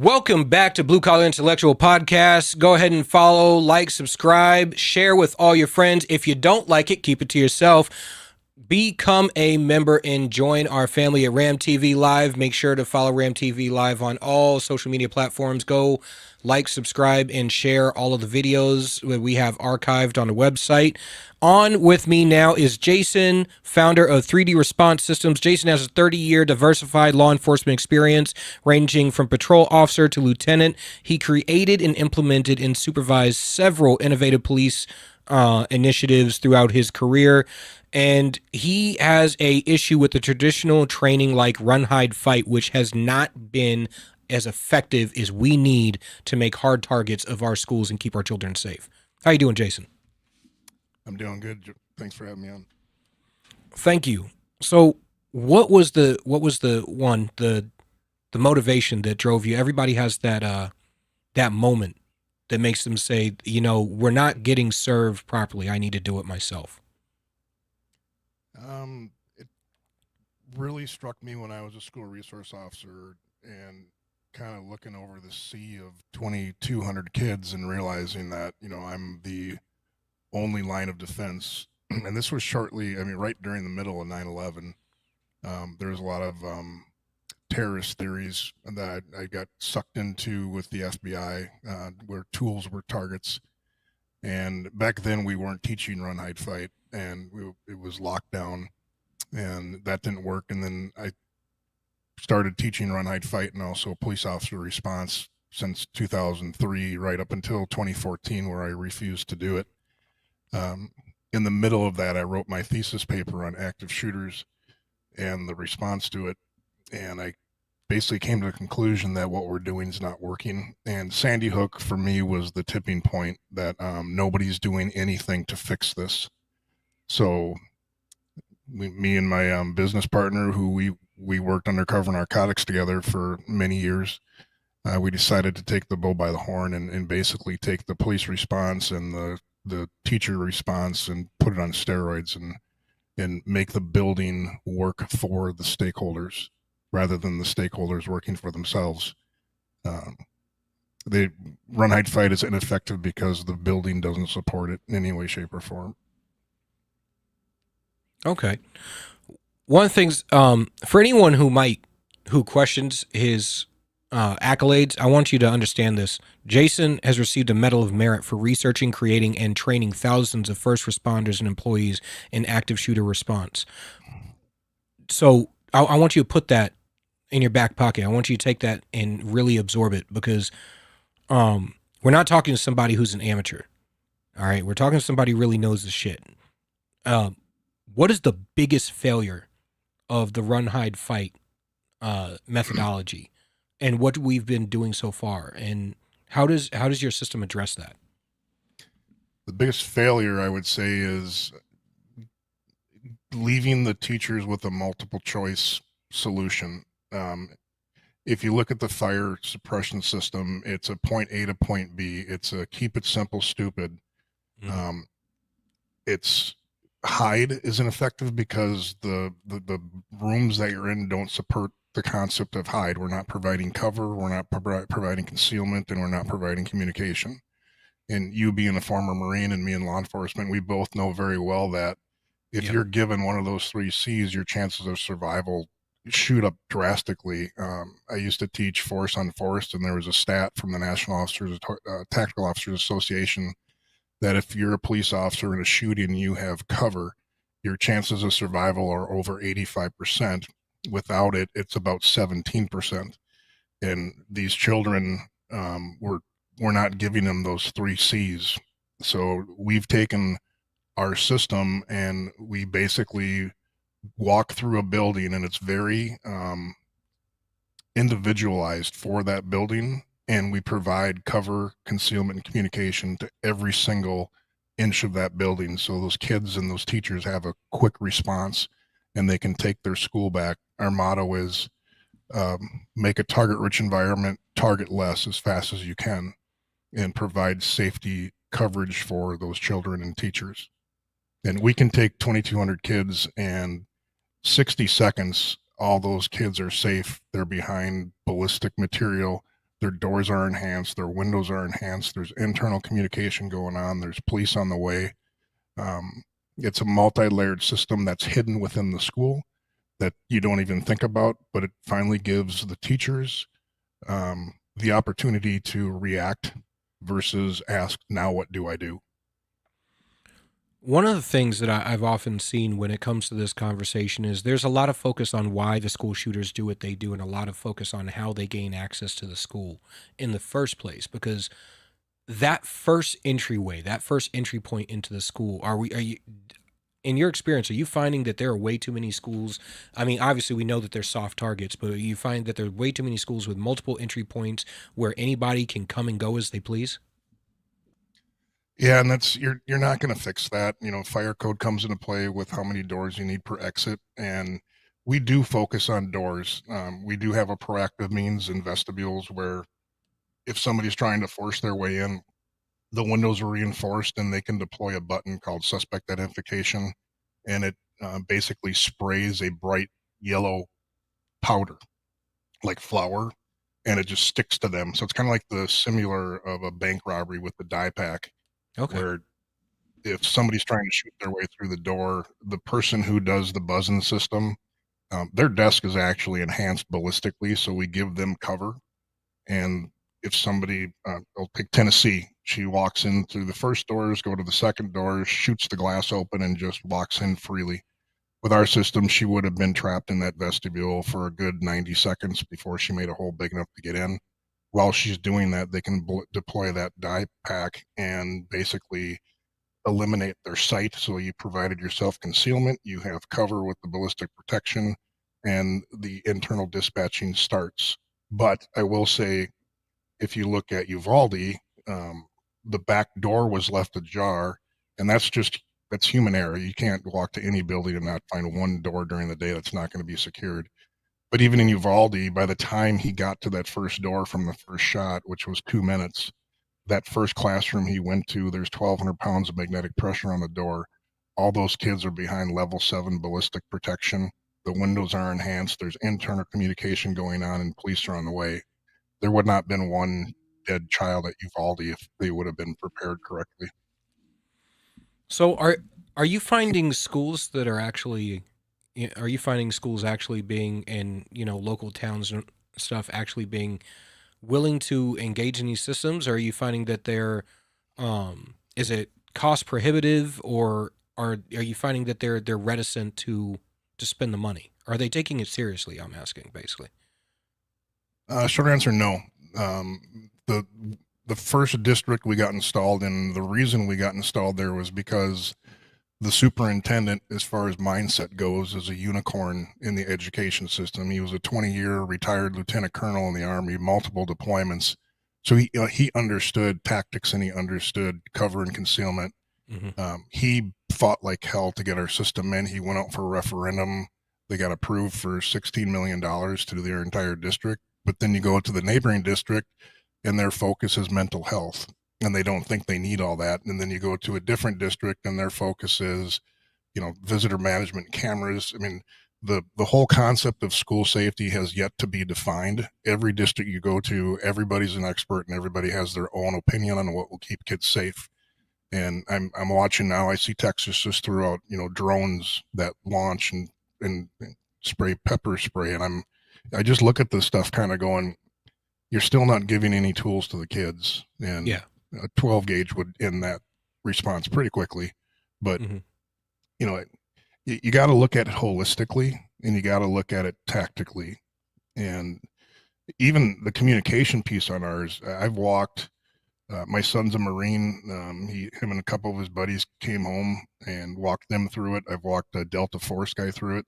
Welcome back to Blue Collar Intellectual Podcast. Go ahead and follow, like, subscribe, share with all your friends. If you don't like it, keep it to yourself. Become a member and join our family at Ram TV Live. Make sure to follow Ram TV Live on all social media platforms. Go like, subscribe, and share all of the videos that we have archived on the website. On with me now is Jason, founder of 3D Response Systems. Jason has a 30-year diversified law enforcement experience ranging from patrol officer to lieutenant. He created and implemented and supervised several innovative police initiatives throughout his career. And he has a issue with the traditional training like run, hide, fight, which has not been as effective as we need to make hard targets of our schools and keep our children safe. How you doing, Jason? I'm doing good. Thanks for having me on. Thank you. So what was the motivation that drove you? Everybody has that moment that makes them say, you know, we're not getting served properly. I need to do it myself. It really struck me when I was a school resource officer and kind of looking over the sea of 2,200 kids and realizing that, you know, I'm the only line of defense. And this was right during the middle of 9/11. There was a lot of terrorist theories that I got sucked into with the FBI, where tools were targets. And back then we weren't teaching run, hide, fight, and it was lockdown, and that didn't work. And then I started teaching run, hide, fight, and also police officer response since 2003, right up until 2014, where I refused to do it. In the middle of that, I wrote my thesis paper on active shooters and the response to it. And I basically came to the conclusion that what we're doing is not working. And Sandy Hook for me was the tipping point that nobody's doing anything to fix this. So me and my business partner, who we worked undercover narcotics together for many years, we decided to take the bull by the horn and basically take the police response and the teacher response and put it on steroids and make the building work for the stakeholders rather than the stakeholders working for themselves. The run, hide, fight is ineffective because the building doesn't support it in any way, shape, or form. Okay. One of the things, for anyone who questions his accolades, I want you to understand this. Jason has received a Medal of Merit for researching, creating, and training thousands of first responders and employees in active shooter response. So I want you to put that in your back pocket. I want you to take that and really absorb it, because We're not talking to somebody who's an amateur. All right. We're talking to somebody who really knows the shit. What is the biggest failure of the run, hide, fight methodology, and what we've been doing so far? And how does your system address that? The biggest failure, I would say, is leaving the teachers with a multiple choice solution. If you look at the fire suppression system, it's a point A to point B. It's a keep it simple, stupid. It's hide isn't effective because the rooms that you're in don't support the concept of hide. We're not providing cover, we're not providing concealment, and we're not providing communication. And you being a former Marine and me in law enforcement, we both know very well that if you're given one of those 3 C's, your chances of survival shoot up drastically. I used to teach force on force, and there was a stat from the National Tactical Officers Association that if you're a police officer in a shooting, you have cover, your chances of survival are over 85%. Without it, it's about 17%. And these children, we're not giving them those 3 C's. So we've taken our system and we basically walk through a building, and it's very individualized for that building. And we provide cover, concealment, and communication to every single inch of that building. So those kids and those teachers have a quick response and they can take their school back. Our motto is make a target-rich environment, target less as fast as you can, and provide safety coverage for those children and teachers. And we can take 2,200 kids, and 60 seconds, all those kids are safe. They're behind ballistic material. Their doors are enhanced. Their windows are enhanced. There's internal communication going on. There's police on the way. It's a multi-layered system that's hidden within the school that you don't even think about, but it finally gives the teachers the opportunity to react versus ask, now what do I do? One of the things that I've often seen when it comes to this conversation is there's a lot of focus on why the school shooters do what they do, and a lot of focus on how they gain access to the school in the first place. Because that first entryway, that first entry point into the school, are you, in your experience, are you finding that there are way too many schools? I mean, obviously we know that they're soft targets, but you find that there are way too many schools with multiple entry points where anybody can come and go as they please? Yeah, and that's you're not going to fix that. You know, fire code comes into play with how many doors you need per exit, and we do focus on doors. We do have a proactive means in vestibules where if somebody's trying to force their way in, the windows are reinforced and they can deploy a button called suspect identification, and it basically sprays a bright yellow powder like flour, and it just sticks to them. So it's kind of like the similar of a bank robbery with the dye pack. Okay. Where if somebody's trying to shoot their way through the door, the person who does the buzzing system, their desk is actually enhanced ballistically, so we give them cover. And if somebody, I'll pick Tennessee, she walks in through the first doors, go to the second doors, shoots the glass open, and just walks in freely. With our system, she would have been trapped in that vestibule for a good 90 seconds before she made a hole big enough to get in. While she's doing that, they can deploy that dye pack and basically eliminate their sight. So you provided yourself concealment, you have cover with the ballistic protection, and the internal dispatching starts. But I will say, if you look at Uvalde, the back door was left ajar, and that's human error. You can't walk to any building and not find one door during the day that's not going to be secured. But even in Uvalde, by the time he got to that first door from the first shot, which was 2 minutes, that first classroom he went to, there's 1,200 pounds of magnetic pressure on the door. All those kids are behind level 7 ballistic protection. The windows are enhanced. There's internal communication going on, and police are on the way. There would not have been one dead child at Uvalde if they would have been prepared correctly. So are you finding schools that are actually... Are you finding schools actually being, and local towns and stuff actually being willing to engage in these systems? Or are you finding that they're, is it cost prohibitive, or are you finding that they're reticent to spend the money? Are they taking it seriously? I'm asking basically. Short answer, no. the first district we got installed in, the reason we got installed there was because the superintendent, as far as mindset goes, is a unicorn in the education system. He was a 20-year retired lieutenant colonel in the Army, multiple deployments. So he understood tactics and he understood cover and concealment. He fought like hell to get our system in. He went out for a referendum. They got approved for $16 million to do their entire district. But then you go to the neighboring district and their focus is mental health. And they don't think they need all that. And then you go to a different district and their focus is, visitor management, cameras. I mean, the whole concept of school safety has yet to be defined. Every district you go to, everybody's an expert and everybody has their own opinion on what will keep kids safe. And I'm watching now, I see Texas just threw out, drones that launch and spray pepper spray. And I just look at this stuff kind of going, you're still not giving any tools to the kids. And Yeah. a 12 gauge would end that response pretty quickly. But, you got to look at it holistically and you got to look at it tactically. And even the communication piece on ours, I've walked, my son's a Marine. Him and a couple of his buddies came home and walked them through it. I've walked a Delta Force guy through it.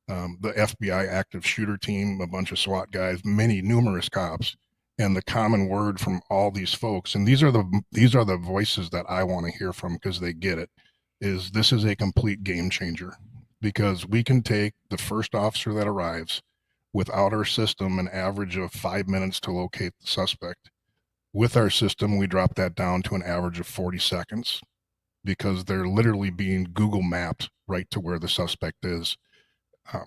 The FBI active shooter team, a bunch of SWAT guys, numerous cops. And the common word from all these folks, and these are the voices that I want to hear from because they get it, is this is a complete game changer, because we can take the first officer that arrives without our system an average of 5 minutes to locate the suspect. With our system, we drop that down to an average of 40 seconds because they're literally being Google mapped right to where the suspect is.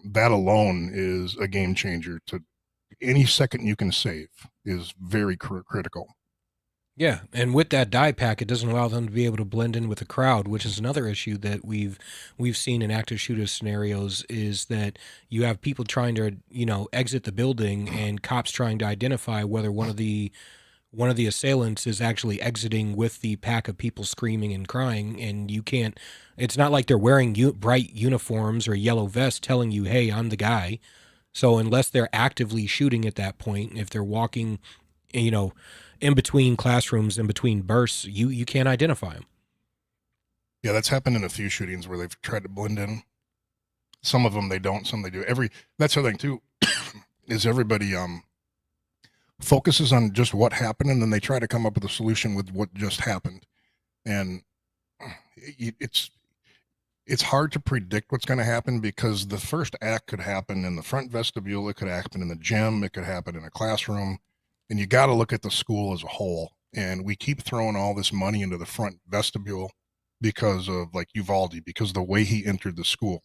That alone is a game changer. To any second you can save is very critical. Yeah, and with that die pack, it doesn't allow them to be able to blend in with the crowd, which is another issue that we've seen in active shooter scenarios, is that you have people trying to, exit the building and cops trying to identify whether one of the assailants is actually exiting with the pack of people screaming and crying, and you can't. It's not like they're wearing bright uniforms or yellow vests telling you, "Hey, I'm the guy." So unless they're actively shooting at that point, if they're walking, in between classrooms, in between bursts, you can't identify them. Yeah, that's happened in a few shootings where they've tried to blend in. Some of them they don't, some they do. That's the other thing too, is everybody focuses on just what happened, and then they try to come up with a solution with what just happened. And it's hard to predict what's going to happen because the first act could happen in the front vestibule, it could happen in the gym, it could happen in a classroom, and you got to look at the school as a whole. And we keep throwing all this money into the front vestibule because of like Uvalde, because of the way he entered the school.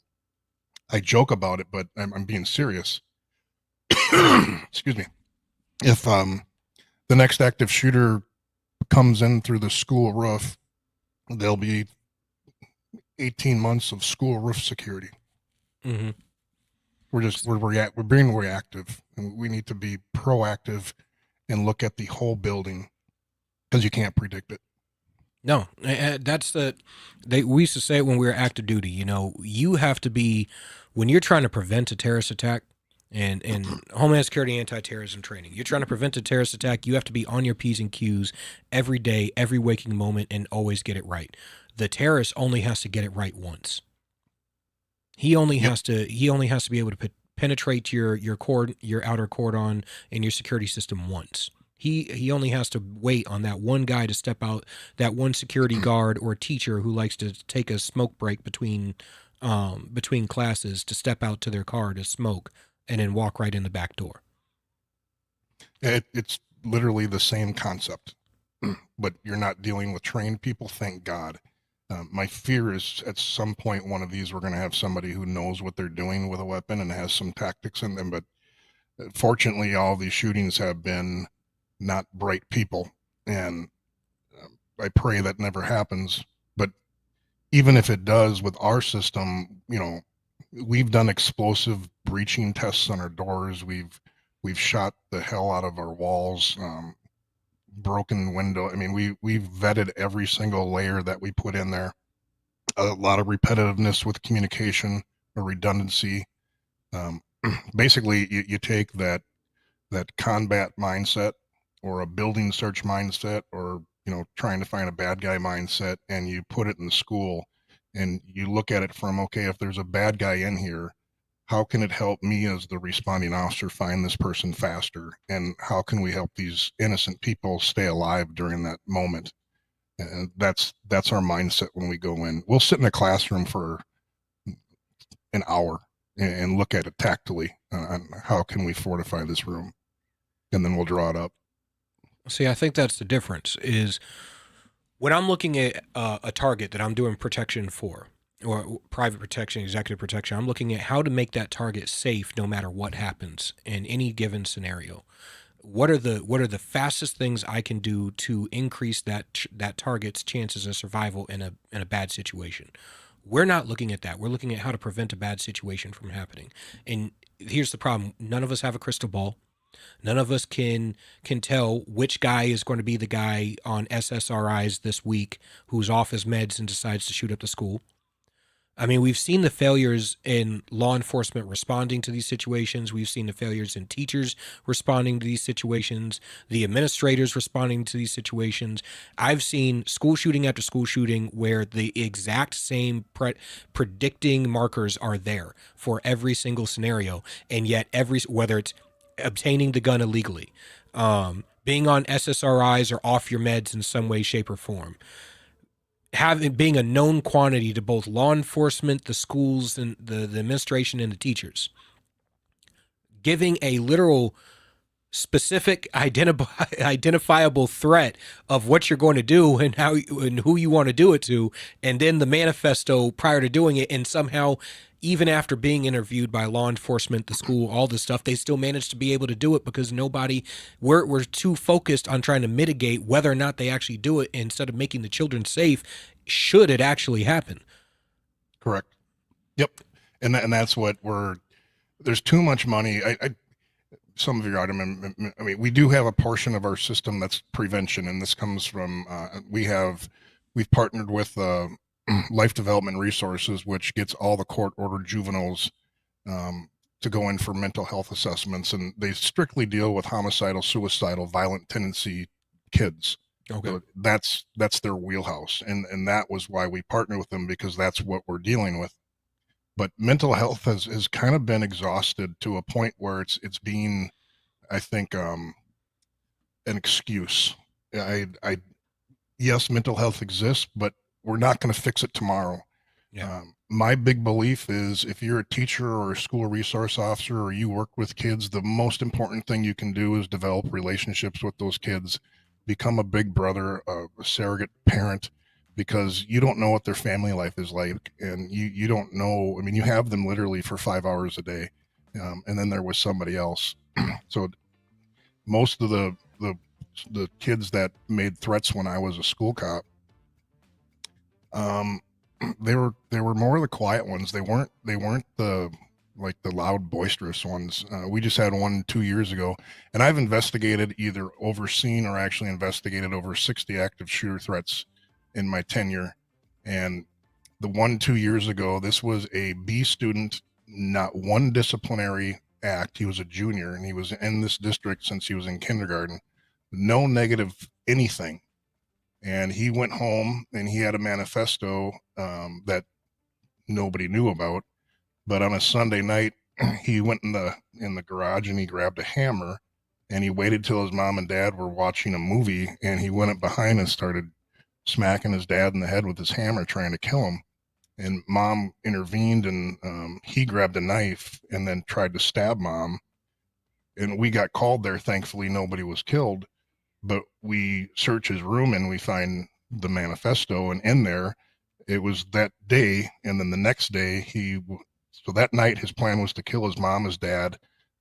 I joke about it, but I'm being serious. Excuse me. If the next active shooter comes in through the school roof, there'll be 18 months of school roof security. Mm-hmm. We're being reactive, and we need to be proactive and look at the whole building because you can't predict it. No, that's we used to say it when we were active duty. You have to be, when you're trying to prevent a terrorist attack, and Homeland Security anti-terrorism training, you're trying to prevent a terrorist attack, you have to be on your P's and Q's every day, every waking moment, and always get it right. The terrorist only has to get it right once. He only has to be able to penetrate your outer cordon and your security system once. He only has to wait on that one guy to step out, that one security guard or teacher who likes to take a smoke break between classes to step out to their car to smoke and then walk right in the back door. It's literally the same concept, but you're not dealing with trained people, thank God. My fear is at some point one of these we're going to have somebody who knows what they're doing with a weapon and has some tactics in them, but fortunately all these shootings have been not bright people, and I pray that never happens. But even if it does, with our system, we've done explosive breaching tests on our doors. We've shot the hell out of our walls, broken window. I mean, we've vetted every single layer that we put in there. A lot of repetitiveness with communication or redundancy. Basically, you take that combat mindset or a building search mindset, or trying to find a bad guy mindset, and you put it in the school, and you look at it from, okay, if there's a bad guy in here, how can it help me as the responding officer find this person faster, and how can we help these innocent people stay alive during that moment? And that's our mindset when we go in. We'll sit in a classroom for an hour and look at it tactily on how can we fortify this room, and then we'll draw it up. See, I think that's the difference is when I'm looking at a target that I'm doing protection for, or private protection, executive protection, I'm looking at how to make that target safe no matter what happens in any given scenario. What are the fastest things I can do to increase that target's chances of survival in a bad situation? We're not looking at that. We're looking at how to prevent a bad situation from happening. And here's the problem. None of us have a crystal ball. None of us can tell which guy is going to be the guy on SSRIs this week who's off his meds and decides to shoot up the school. I mean, we've seen the failures in law enforcement responding to these situations. We've seen the failures in teachers responding to these situations, the administrators responding to these situations. I've seen school shooting after school shooting where the exact same predicting markers are there for every single scenario. And yet whether it's obtaining the gun illegally, being on SSRIs or off your meds in some way, shape, or form, being a known quantity to both law enforcement, the schools, and the administration and the teachers, giving a literal specific identifiable threat of what you're going to do and how and who you want to do it to, and then the manifesto prior to doing it, and somehow even after being interviewed by law enforcement, the school, all this stuff, they still managed to be able to do it because we're too focused on trying to mitigate whether or not they actually do it instead of making the children safe should it actually happen. Correct. Yep. And that's what there's too much money. Some of your item, I mean, we do have a portion of our system that's prevention, and this comes from, we've partnered with Life Development Resources, which gets all the court-ordered juveniles to go in for mental health assessments, and they strictly deal with homicidal, suicidal, violent tendency kids. Okay. So that's their wheelhouse, and that was why we partner with them, because that's what we're dealing with. But mental health has kind of been exhausted to a point where it's being, I think, an excuse. Yes, mental health exists, but we're not going to fix it tomorrow. Yeah. My big belief is if you're a teacher or a school resource officer or you work with kids, the most important thing you can do is develop relationships with those kids, become a big brother, a surrogate parent, because you don't know what their family life is like. And you don't know, I mean, you have them literally for 5 hours a day, and then there was somebody else. So most of the kids that made threats when I was a school cop, they were more the quiet ones. They weren't the loud, boisterous ones. We just had one 2 years ago, and I've investigated, either overseen or actually investigated, over 60 active shooter threats in my tenure. And the one 2 years ago, this was a B student, not one disciplinary act. He was a junior, and he was in this district since he was in kindergarten. No negative anything. And he went home and he had a manifesto that nobody knew about. But on a Sunday night, he went in the garage and he grabbed a hammer, and he waited till his mom and dad were watching a movie, and he went up behind and started smacking his dad in the head with his hammer, trying to kill him. And mom intervened, and he grabbed a knife and then tried to stab mom. And we got called there. Thankfully, nobody was killed. But we search his room and we find the manifesto, and in there, it was that day. And then the next day, so that night, his plan was to kill his mom, his dad,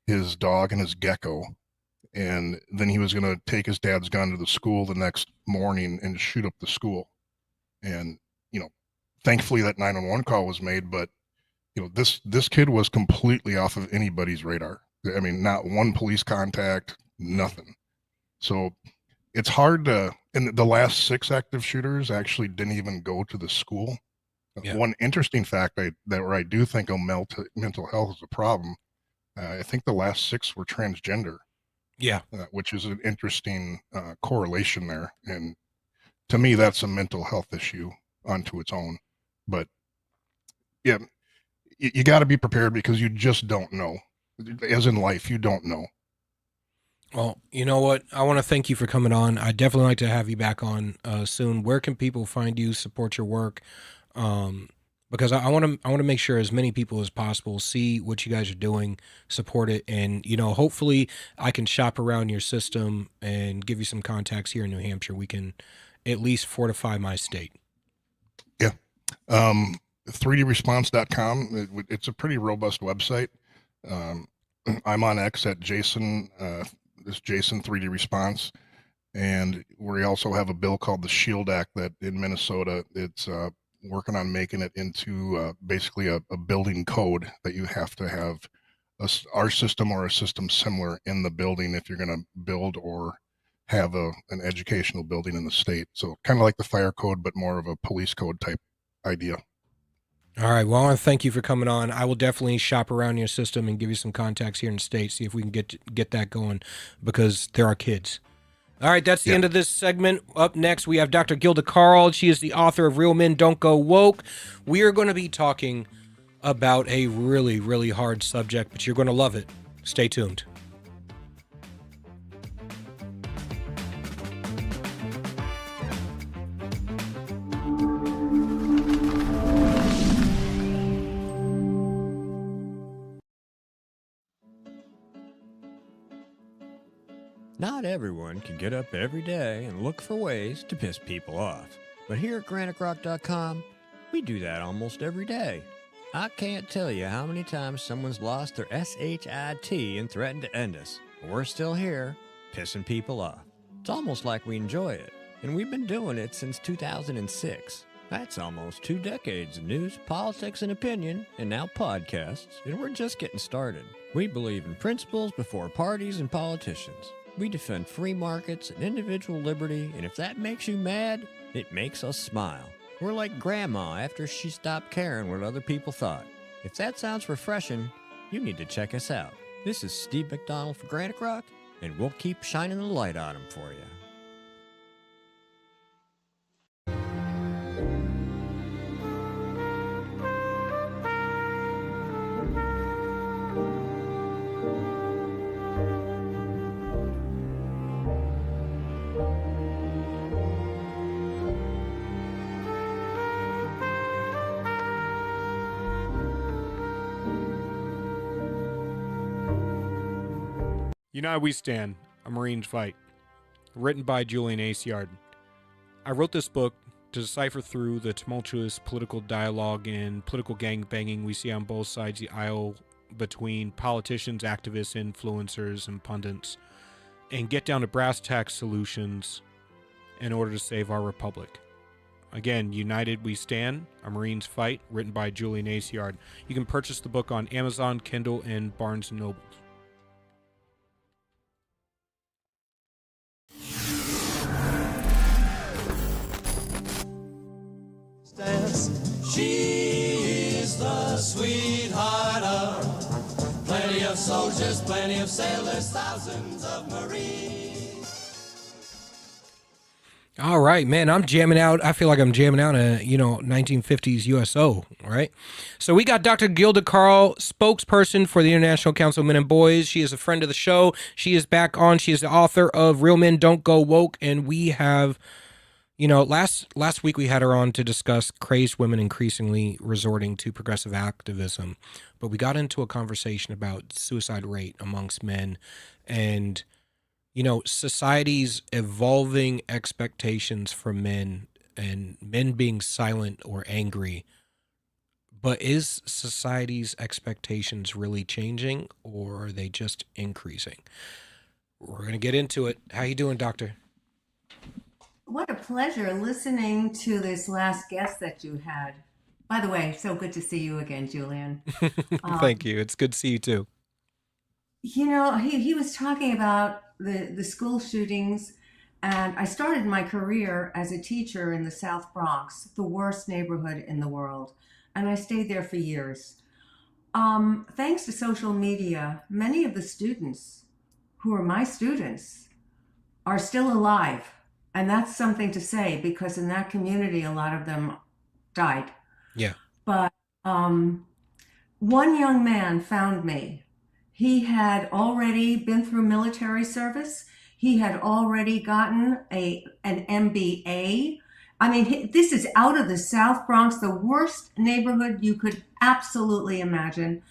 his dog, and his gecko. And then he was going to take his dad's gun to the school the next morning and shoot up the school. And, thankfully that 911 call was made, but, this kid was completely off of anybody's radar. I mean, not one police contact, nothing. So it's hard to, and the last 6 active shooters actually didn't even go to the school. Yeah. One interesting fact where I do think mental health is a problem, I think the last 6 were transgender. Yeah. Which is an interesting correlation there. And to me, that's a mental health issue unto its own. But yeah, you got to be prepared because you just don't know. As in life, you don't know. Well, you know what? I want to thank you for coming on. I'd definitely like to have you back on soon. Where can people find you, support your work? Because I want to make sure as many people as possible see what you guys are doing, support it, and hopefully I can shop around your system and give you some contacts here in New Hampshire. We can at least fortify my state. Yeah. 3dresponse.com. It's a pretty robust website. I'm on X at Jason 3D Response. And we also have a bill called the SHIELD Act that in Minnesota, it's working on making it into basically a building code that you have to have our system or a system similar in the building if you're going to build or have an educational building in the state. So kind of like the fire code, but more of a police code type idea. All right. Well, I want to thank you for coming on. I will definitely shop around your system and give you some contacts here in the state, see if we can get that going, because there are kids. All right, that's the end of this segment. Up next, we have Dr. Gilda Carl. She is the author of Real Men Don't Go Woke. We are going to be talking about a really, really hard subject, but you're going to love it. Stay tuned. Not everyone can get up every day and look for ways to piss people off. But here at GraniteRock.com, we do that almost every day. I can't tell you how many times someone's lost their SHIT and threatened to end us. But we're still here, pissing people off. It's almost like we enjoy it. And we've been doing it since 2006. That's almost 2 decades of news, politics, and opinion, and now podcasts. And we're just getting started. We believe in principles before parties and politicians. We defend free markets and individual liberty, and if that makes you mad, it makes us smile. We're like Grandma after she stopped caring what other people thought. If that sounds refreshing, you need to check us out. This is Steve McDonald for Granite Rock, and we'll keep shining the light on them for you. United We Stand, A Marine's Fight, written by Julian Aciard. I wrote this book to decipher through the tumultuous political dialogue and political gangbanging we see on both sides of the aisle between politicians, activists, influencers, and pundits, and get down to brass tacks solutions in order to save our republic. Again, United We Stand, A Marine's Fight, written by Julian Aciard. You can purchase the book on Amazon, Kindle, and Barnes & Noble. She is the sweetheart of plenty of soldiers, plenty of sailors, thousands of Marines. All right, man, I'm jamming out. I feel like I'm jamming out a, 1950s USO, right? So we got Dr. Gilda Carl, spokesperson for the International Council of Men and Boys. She is a friend of the show. She is back on. She is the author of Real Men Don't Go Woke, and we have... last week we had her on to discuss crazed women increasingly resorting to progressive activism, but we got into a conversation about suicide rate amongst men and, society's evolving expectations for men and men being silent or angry. But is society's expectations really changing, or are they just increasing? We're going to get into it. How you doing, Doctor? What a pleasure listening to this last guest that you had. By the way, so good to see you again, Julian. Thank you. It's good to see you too. He was talking about the school shootings, and I started my career as a teacher in the South Bronx, the worst neighborhood in the world, and I stayed there for years. Thanks to social media, many of the students who are my students are still alive. And that's something to say, because in that community, a lot of them died. Yeah. But one young man found me. He had already been through military service. He had already gotten an MBA. I mean, this is out of the South Bronx, the worst neighborhood you could absolutely imagine.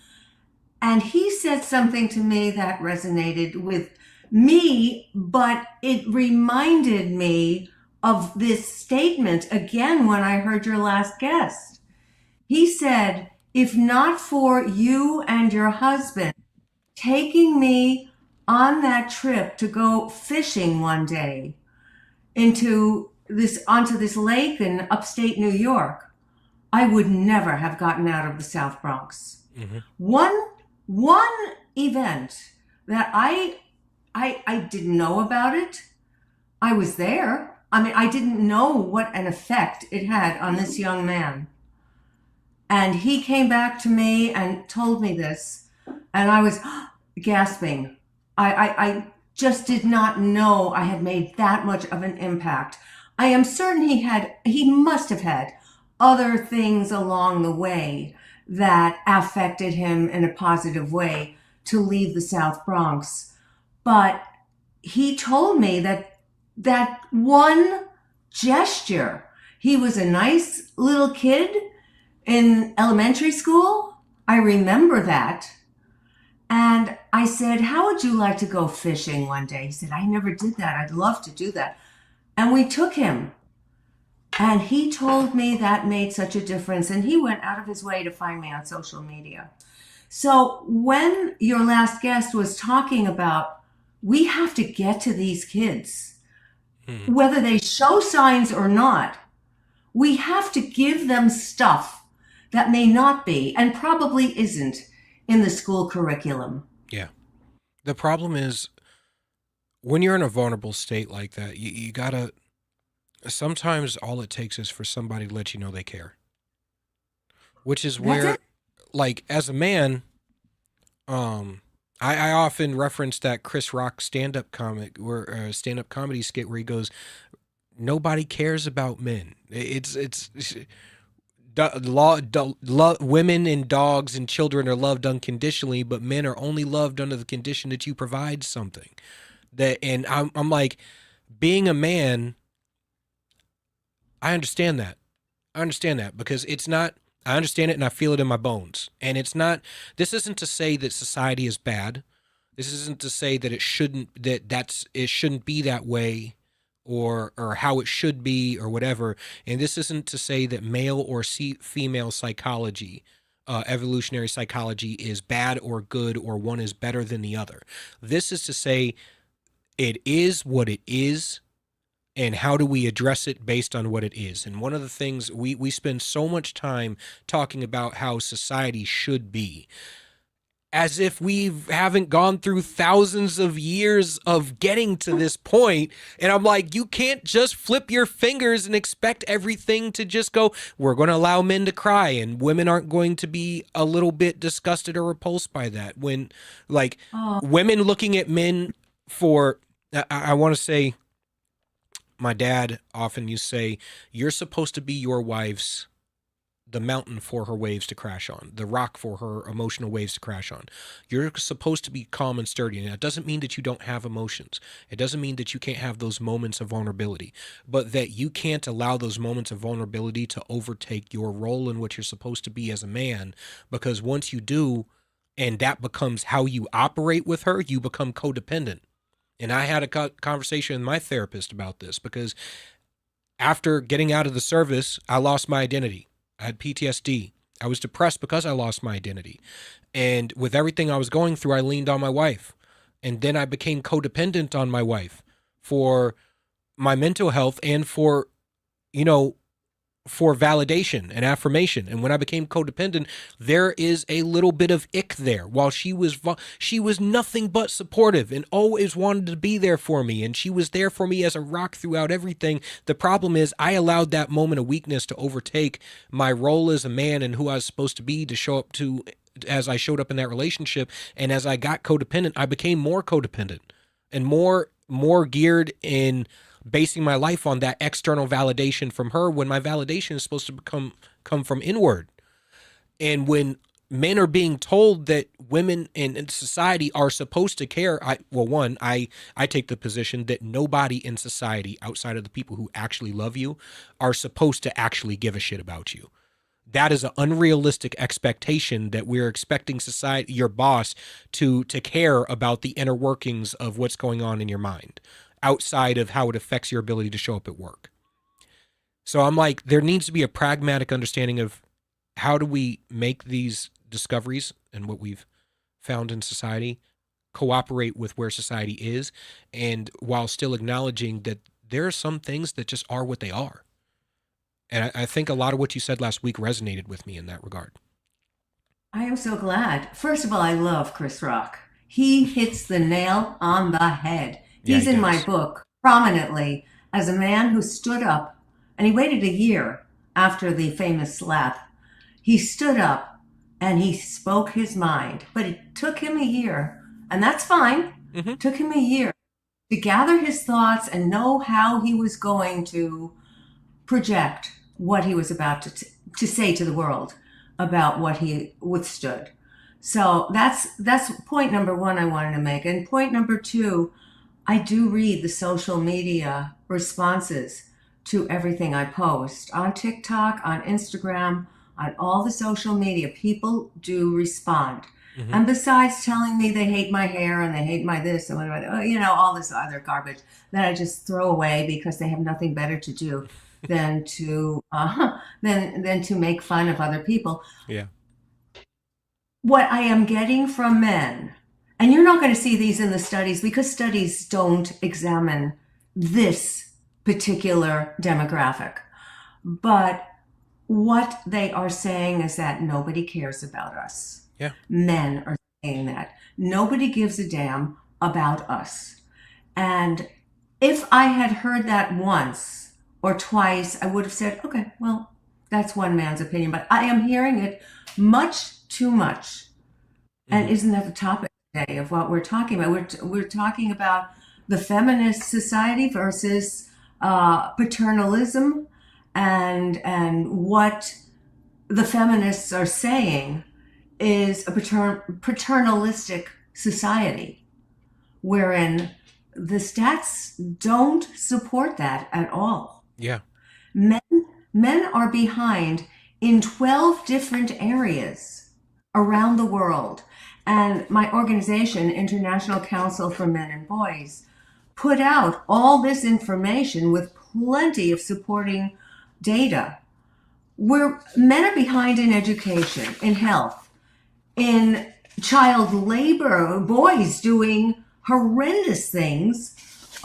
And he said something to me that resonated with me, but it reminded me of this statement again when I heard your last guest. He said, if not for you and your husband taking me on that trip to go fishing one day onto this lake in upstate New York, I would never have gotten out of the South Bronx. Mm-hmm. One event that I didn't know about it. I was there. I mean, I didn't know what an effect it had on this young man. And he came back to me and told me this, and I was gasping. I just did not know I had made that much of an impact. I am certain he must have had other things along the way that affected him in a positive way to leave the South Bronx. But he told me that one gesture, he was a nice little kid in elementary school. I remember that. And I said, how would you like to go fishing one day? He said, I never did that. I'd love to do that. And we took him. And he told me that made such a difference. And he went out of his way to find me on social media. So when your last guest was talking about, we have to get to these kids, whether they show signs or not, we have to give them stuff that may not be and probably isn't in the school curriculum. Yeah. The problem is when you're in a vulnerable state like that, you gotta, sometimes all it takes is for somebody to let you know they care. Which is where, like, as a man, I often reference that Chris Rock stand-up comedy skit where he goes, nobody cares about men. Women and dogs and children are loved unconditionally, but men are only loved under the condition that you provide something. And I'm like, being a man, I understand that. Because it's not, I understand it and I feel it in my bones. And it's not, this isn't to say that society is bad. This isn't to say that it shouldn't be that way or how it should be or whatever. And this isn't to say that male or female psychology, evolutionary psychology is bad or good or one is better than the other. This is to say it is what it is. And how do we address it based on what it is? And one of the things we spend so much time talking about how society should be, as if we haven't gone through thousands of years of getting to this point. And I'm like, you can't just flip your fingers and expect everything to just go, we're going to allow men to cry and women aren't going to be a little bit disgusted or repulsed by that. When, like, women looking at men for, I want to say, my dad often used to say, you're supposed to be your wife's, the mountain for her waves to crash on, the rock for her emotional waves to crash on. You're supposed to be calm and sturdy. And that doesn't mean that you don't have emotions. It doesn't mean that you can't have those moments of vulnerability, but that you can't allow those moments of vulnerability to overtake your role in what you're supposed to be as a man. Because once you do, and that becomes how you operate with her, you become codependent. And I had a conversation with my therapist about this because after getting out of the service, I lost my identity. I had PTSD. I was depressed because I lost my identity. And with everything I was going through, I leaned on my wife. And then I became codependent on my wife for my mental health and for, for validation and affirmation. And when I became codependent, there is a little bit of ick there. While she was nothing but supportive and always wanted to be there for me. And she was there for me as a rock throughout everything. The problem is I allowed that moment of weakness to overtake my role as a man and who I was supposed to be to show up to as I showed up in that relationship. And as I got codependent, I became more codependent and more geared in basing my life on that external validation from her, when my validation is supposed to come from inward. And when men are being told that women in society are supposed to care, I take the position that nobody in society outside of the people who actually love you are supposed to actually give a shit about you. That is an unrealistic expectation, that we're expecting society, your boss, to care about the inner workings of what's going on in your mind outside of how it affects your ability to show up at work. So I'm like, there needs to be a pragmatic understanding of how do we make these discoveries and what we've found in society cooperate with where society is, and while still acknowledging that there are some things that just are what they are. And I think a lot of what you said last week resonated with me in that regard. I am so glad. First of all, I love Chris Rock. He hits the nail on the head. Yeah, He's he in my does. book prominently as a man who stood up, and he waited a year after the famous slap. He stood up and he spoke his mind, but it took him a year, and that's fine. It took him a year to gather his thoughts and know how he was going to project what he was about to say to the world about what he withstood. So that's point number one I wanted to make. And point number two, I do read the social media responses to everything I post on TikTok, on Instagram, on all the social media. People do respond. And besides telling me they hate my hair and they hate my this and whatever, all this other garbage that I just throw away because they have nothing better to do than to make fun of other people. Yeah. What I am getting from men, and you're not going to see these in the studies because studies don't examine this particular demographic, but what they are saying is that nobody cares about us. Yeah. Men are saying that. Nobody gives a damn about us. And if I had heard that once or twice, I would have said, okay, well, that's one man's opinion. But I am hearing it much too much. And isn't that the topic today of what we're talking about? We're talking about the feminist society versus paternalism, and what the feminists are saying is a paternalistic society, wherein the stats don't support that at all. Yeah. Men are behind in 12 different areas around the world. And my organization, International Council for Men and Boys, put out all this information with plenty of supporting data, where men are behind in education, in health, in child labor, boys doing horrendous things,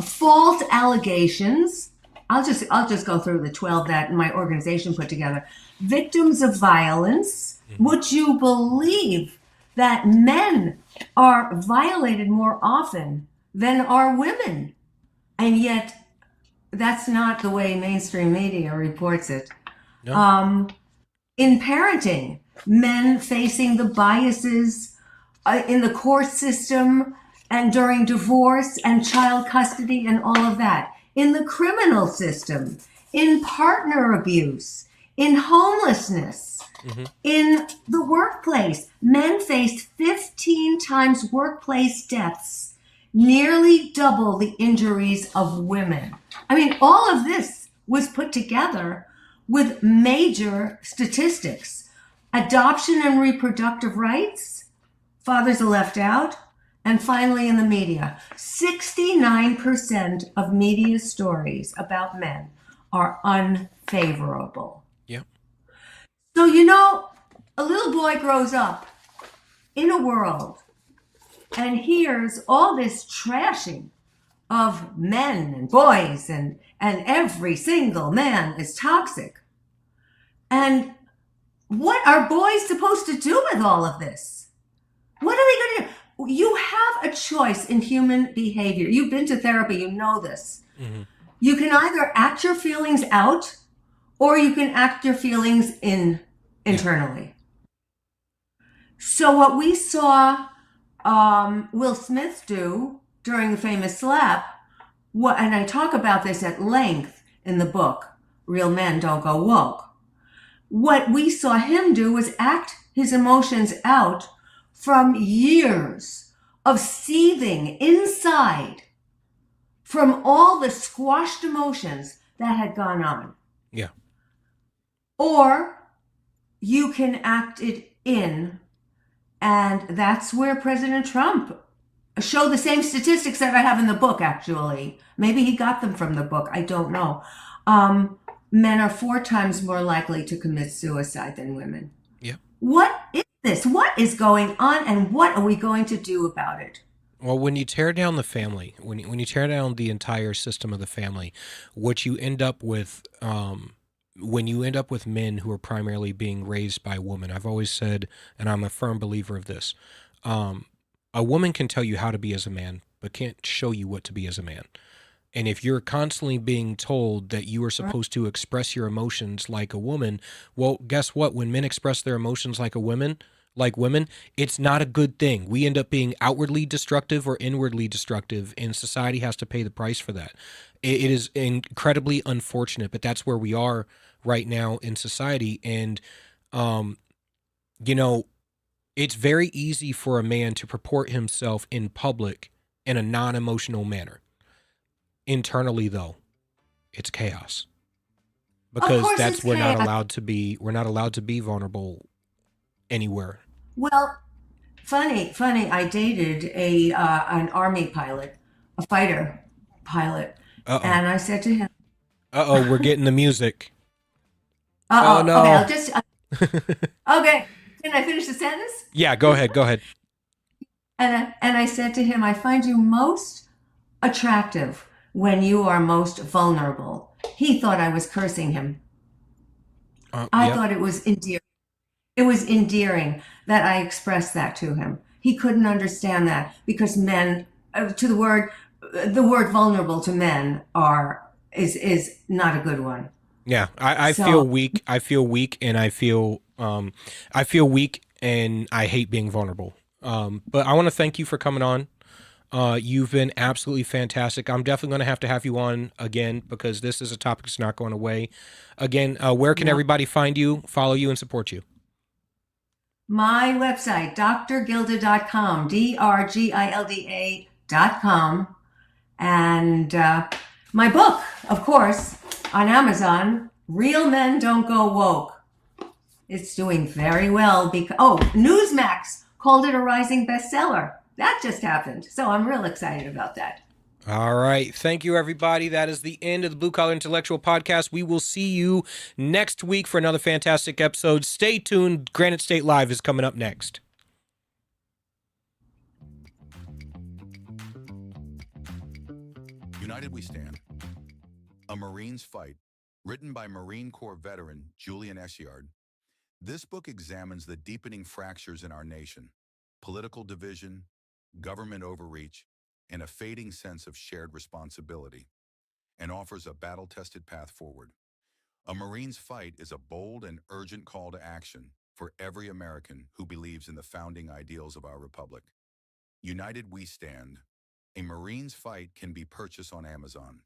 false allegations. I'll just go through the 12 that my organization put together. Victims of violence. Would you believe that men are violated more often than are women? And yet that's not the way mainstream media reports it. No. In parenting, men facing the biases in the court system and during divorce and child custody and all of that. In the criminal system, in partner abuse, in homelessness, in the workplace. Men faced 15 times workplace deaths, nearly double the injuries of women. I mean, all of this was put together with major statistics. Adoption and reproductive rights, fathers are left out. And finally, in the media, 69% of media stories about men are unfavorable. Yep. So, a little boy grows up in a world and hears all this trashing of men and boys, and every single man is toxic. And what are boys supposed to do with all of this? What are they going to do? You have a choice in human behavior. You've been to therapy, you know this. You can either act your feelings out or you can act your feelings internally. So what we saw Will Smith do during the famous slap, and I talk about this at length in the book, Real Men Don't Go Woke. What we saw him do was act his emotions out from years of seething inside from all the squashed emotions that had gone on. Yeah. Or you can act it in, and that's where President Trump showed the same statistics that I have in the book, actually. Maybe he got them from the book. I don't know. Men are 4 times more likely to commit suicide than women. Yeah. What is this? What is going on, and what are we going to do about it? Well, when you tear down the family, when you tear down the entire system of the family, what you end up with, when you end up with men who are primarily being raised by women, I've always said, and I'm a firm believer of this, a woman can tell you how to be as a man, but can't show you what to be as a man. And if you're constantly being told that you are supposed to express your emotions like a woman, well, guess what? When men express their emotions like women, it's not a good thing. We end up being outwardly destructive or inwardly destructive, and society has to pay the price for that. It is incredibly unfortunate, but that's where we are right now in society. And, you know, it's very easy for a man to purport himself in public in a non-emotional manner. Internally, though, it's chaos, because that's we're not allowed to be vulnerable anywhere. Well, funny. I dated an army pilot, a fighter pilot, and I said to him, we're getting the music. Oh no. Okay, I'll just okay. Can I finish the sentence? Yeah, go ahead. And I said to him, I find you most attractive when you are most vulnerable. He thought I was cursing him. I thought it was endearing. It was endearing that I expressed that to him. He couldn't understand that, because men, the word vulnerable to men is not a good one. Yeah, I feel weak. I feel weak, and I feel weak, and I hate being vulnerable. But I want to thank you for coming on. You've been absolutely fantastic. I'm definitely going to have you on again, because this is a topic that's not going away. Again, where can everybody find you, follow you, and support you? My website, drgilda.com, drgilda.com. And my book, of course, on Amazon, Real Men Don't Go Woke. It's doing very well because, Newsmax called it a rising bestseller. That just happened. So I'm real excited about that. All right. Thank you, everybody. That is the end of the Blue Collar Intellectual Podcast. We will see you next week for another fantastic episode. Stay tuned. Granite State Live is coming up next. United We Stand. A Marine's Fight, written by Marine Corps veteran Julian Eschyard. This book examines the deepening fractures in our nation, political division, government overreach, and a fading sense of shared responsibility, and offers a battle-tested path forward. A Marine's Fight is a bold and urgent call to action for every American who believes in the founding ideals of our republic. United We Stand. A Marine's Fight can be purchased on Amazon.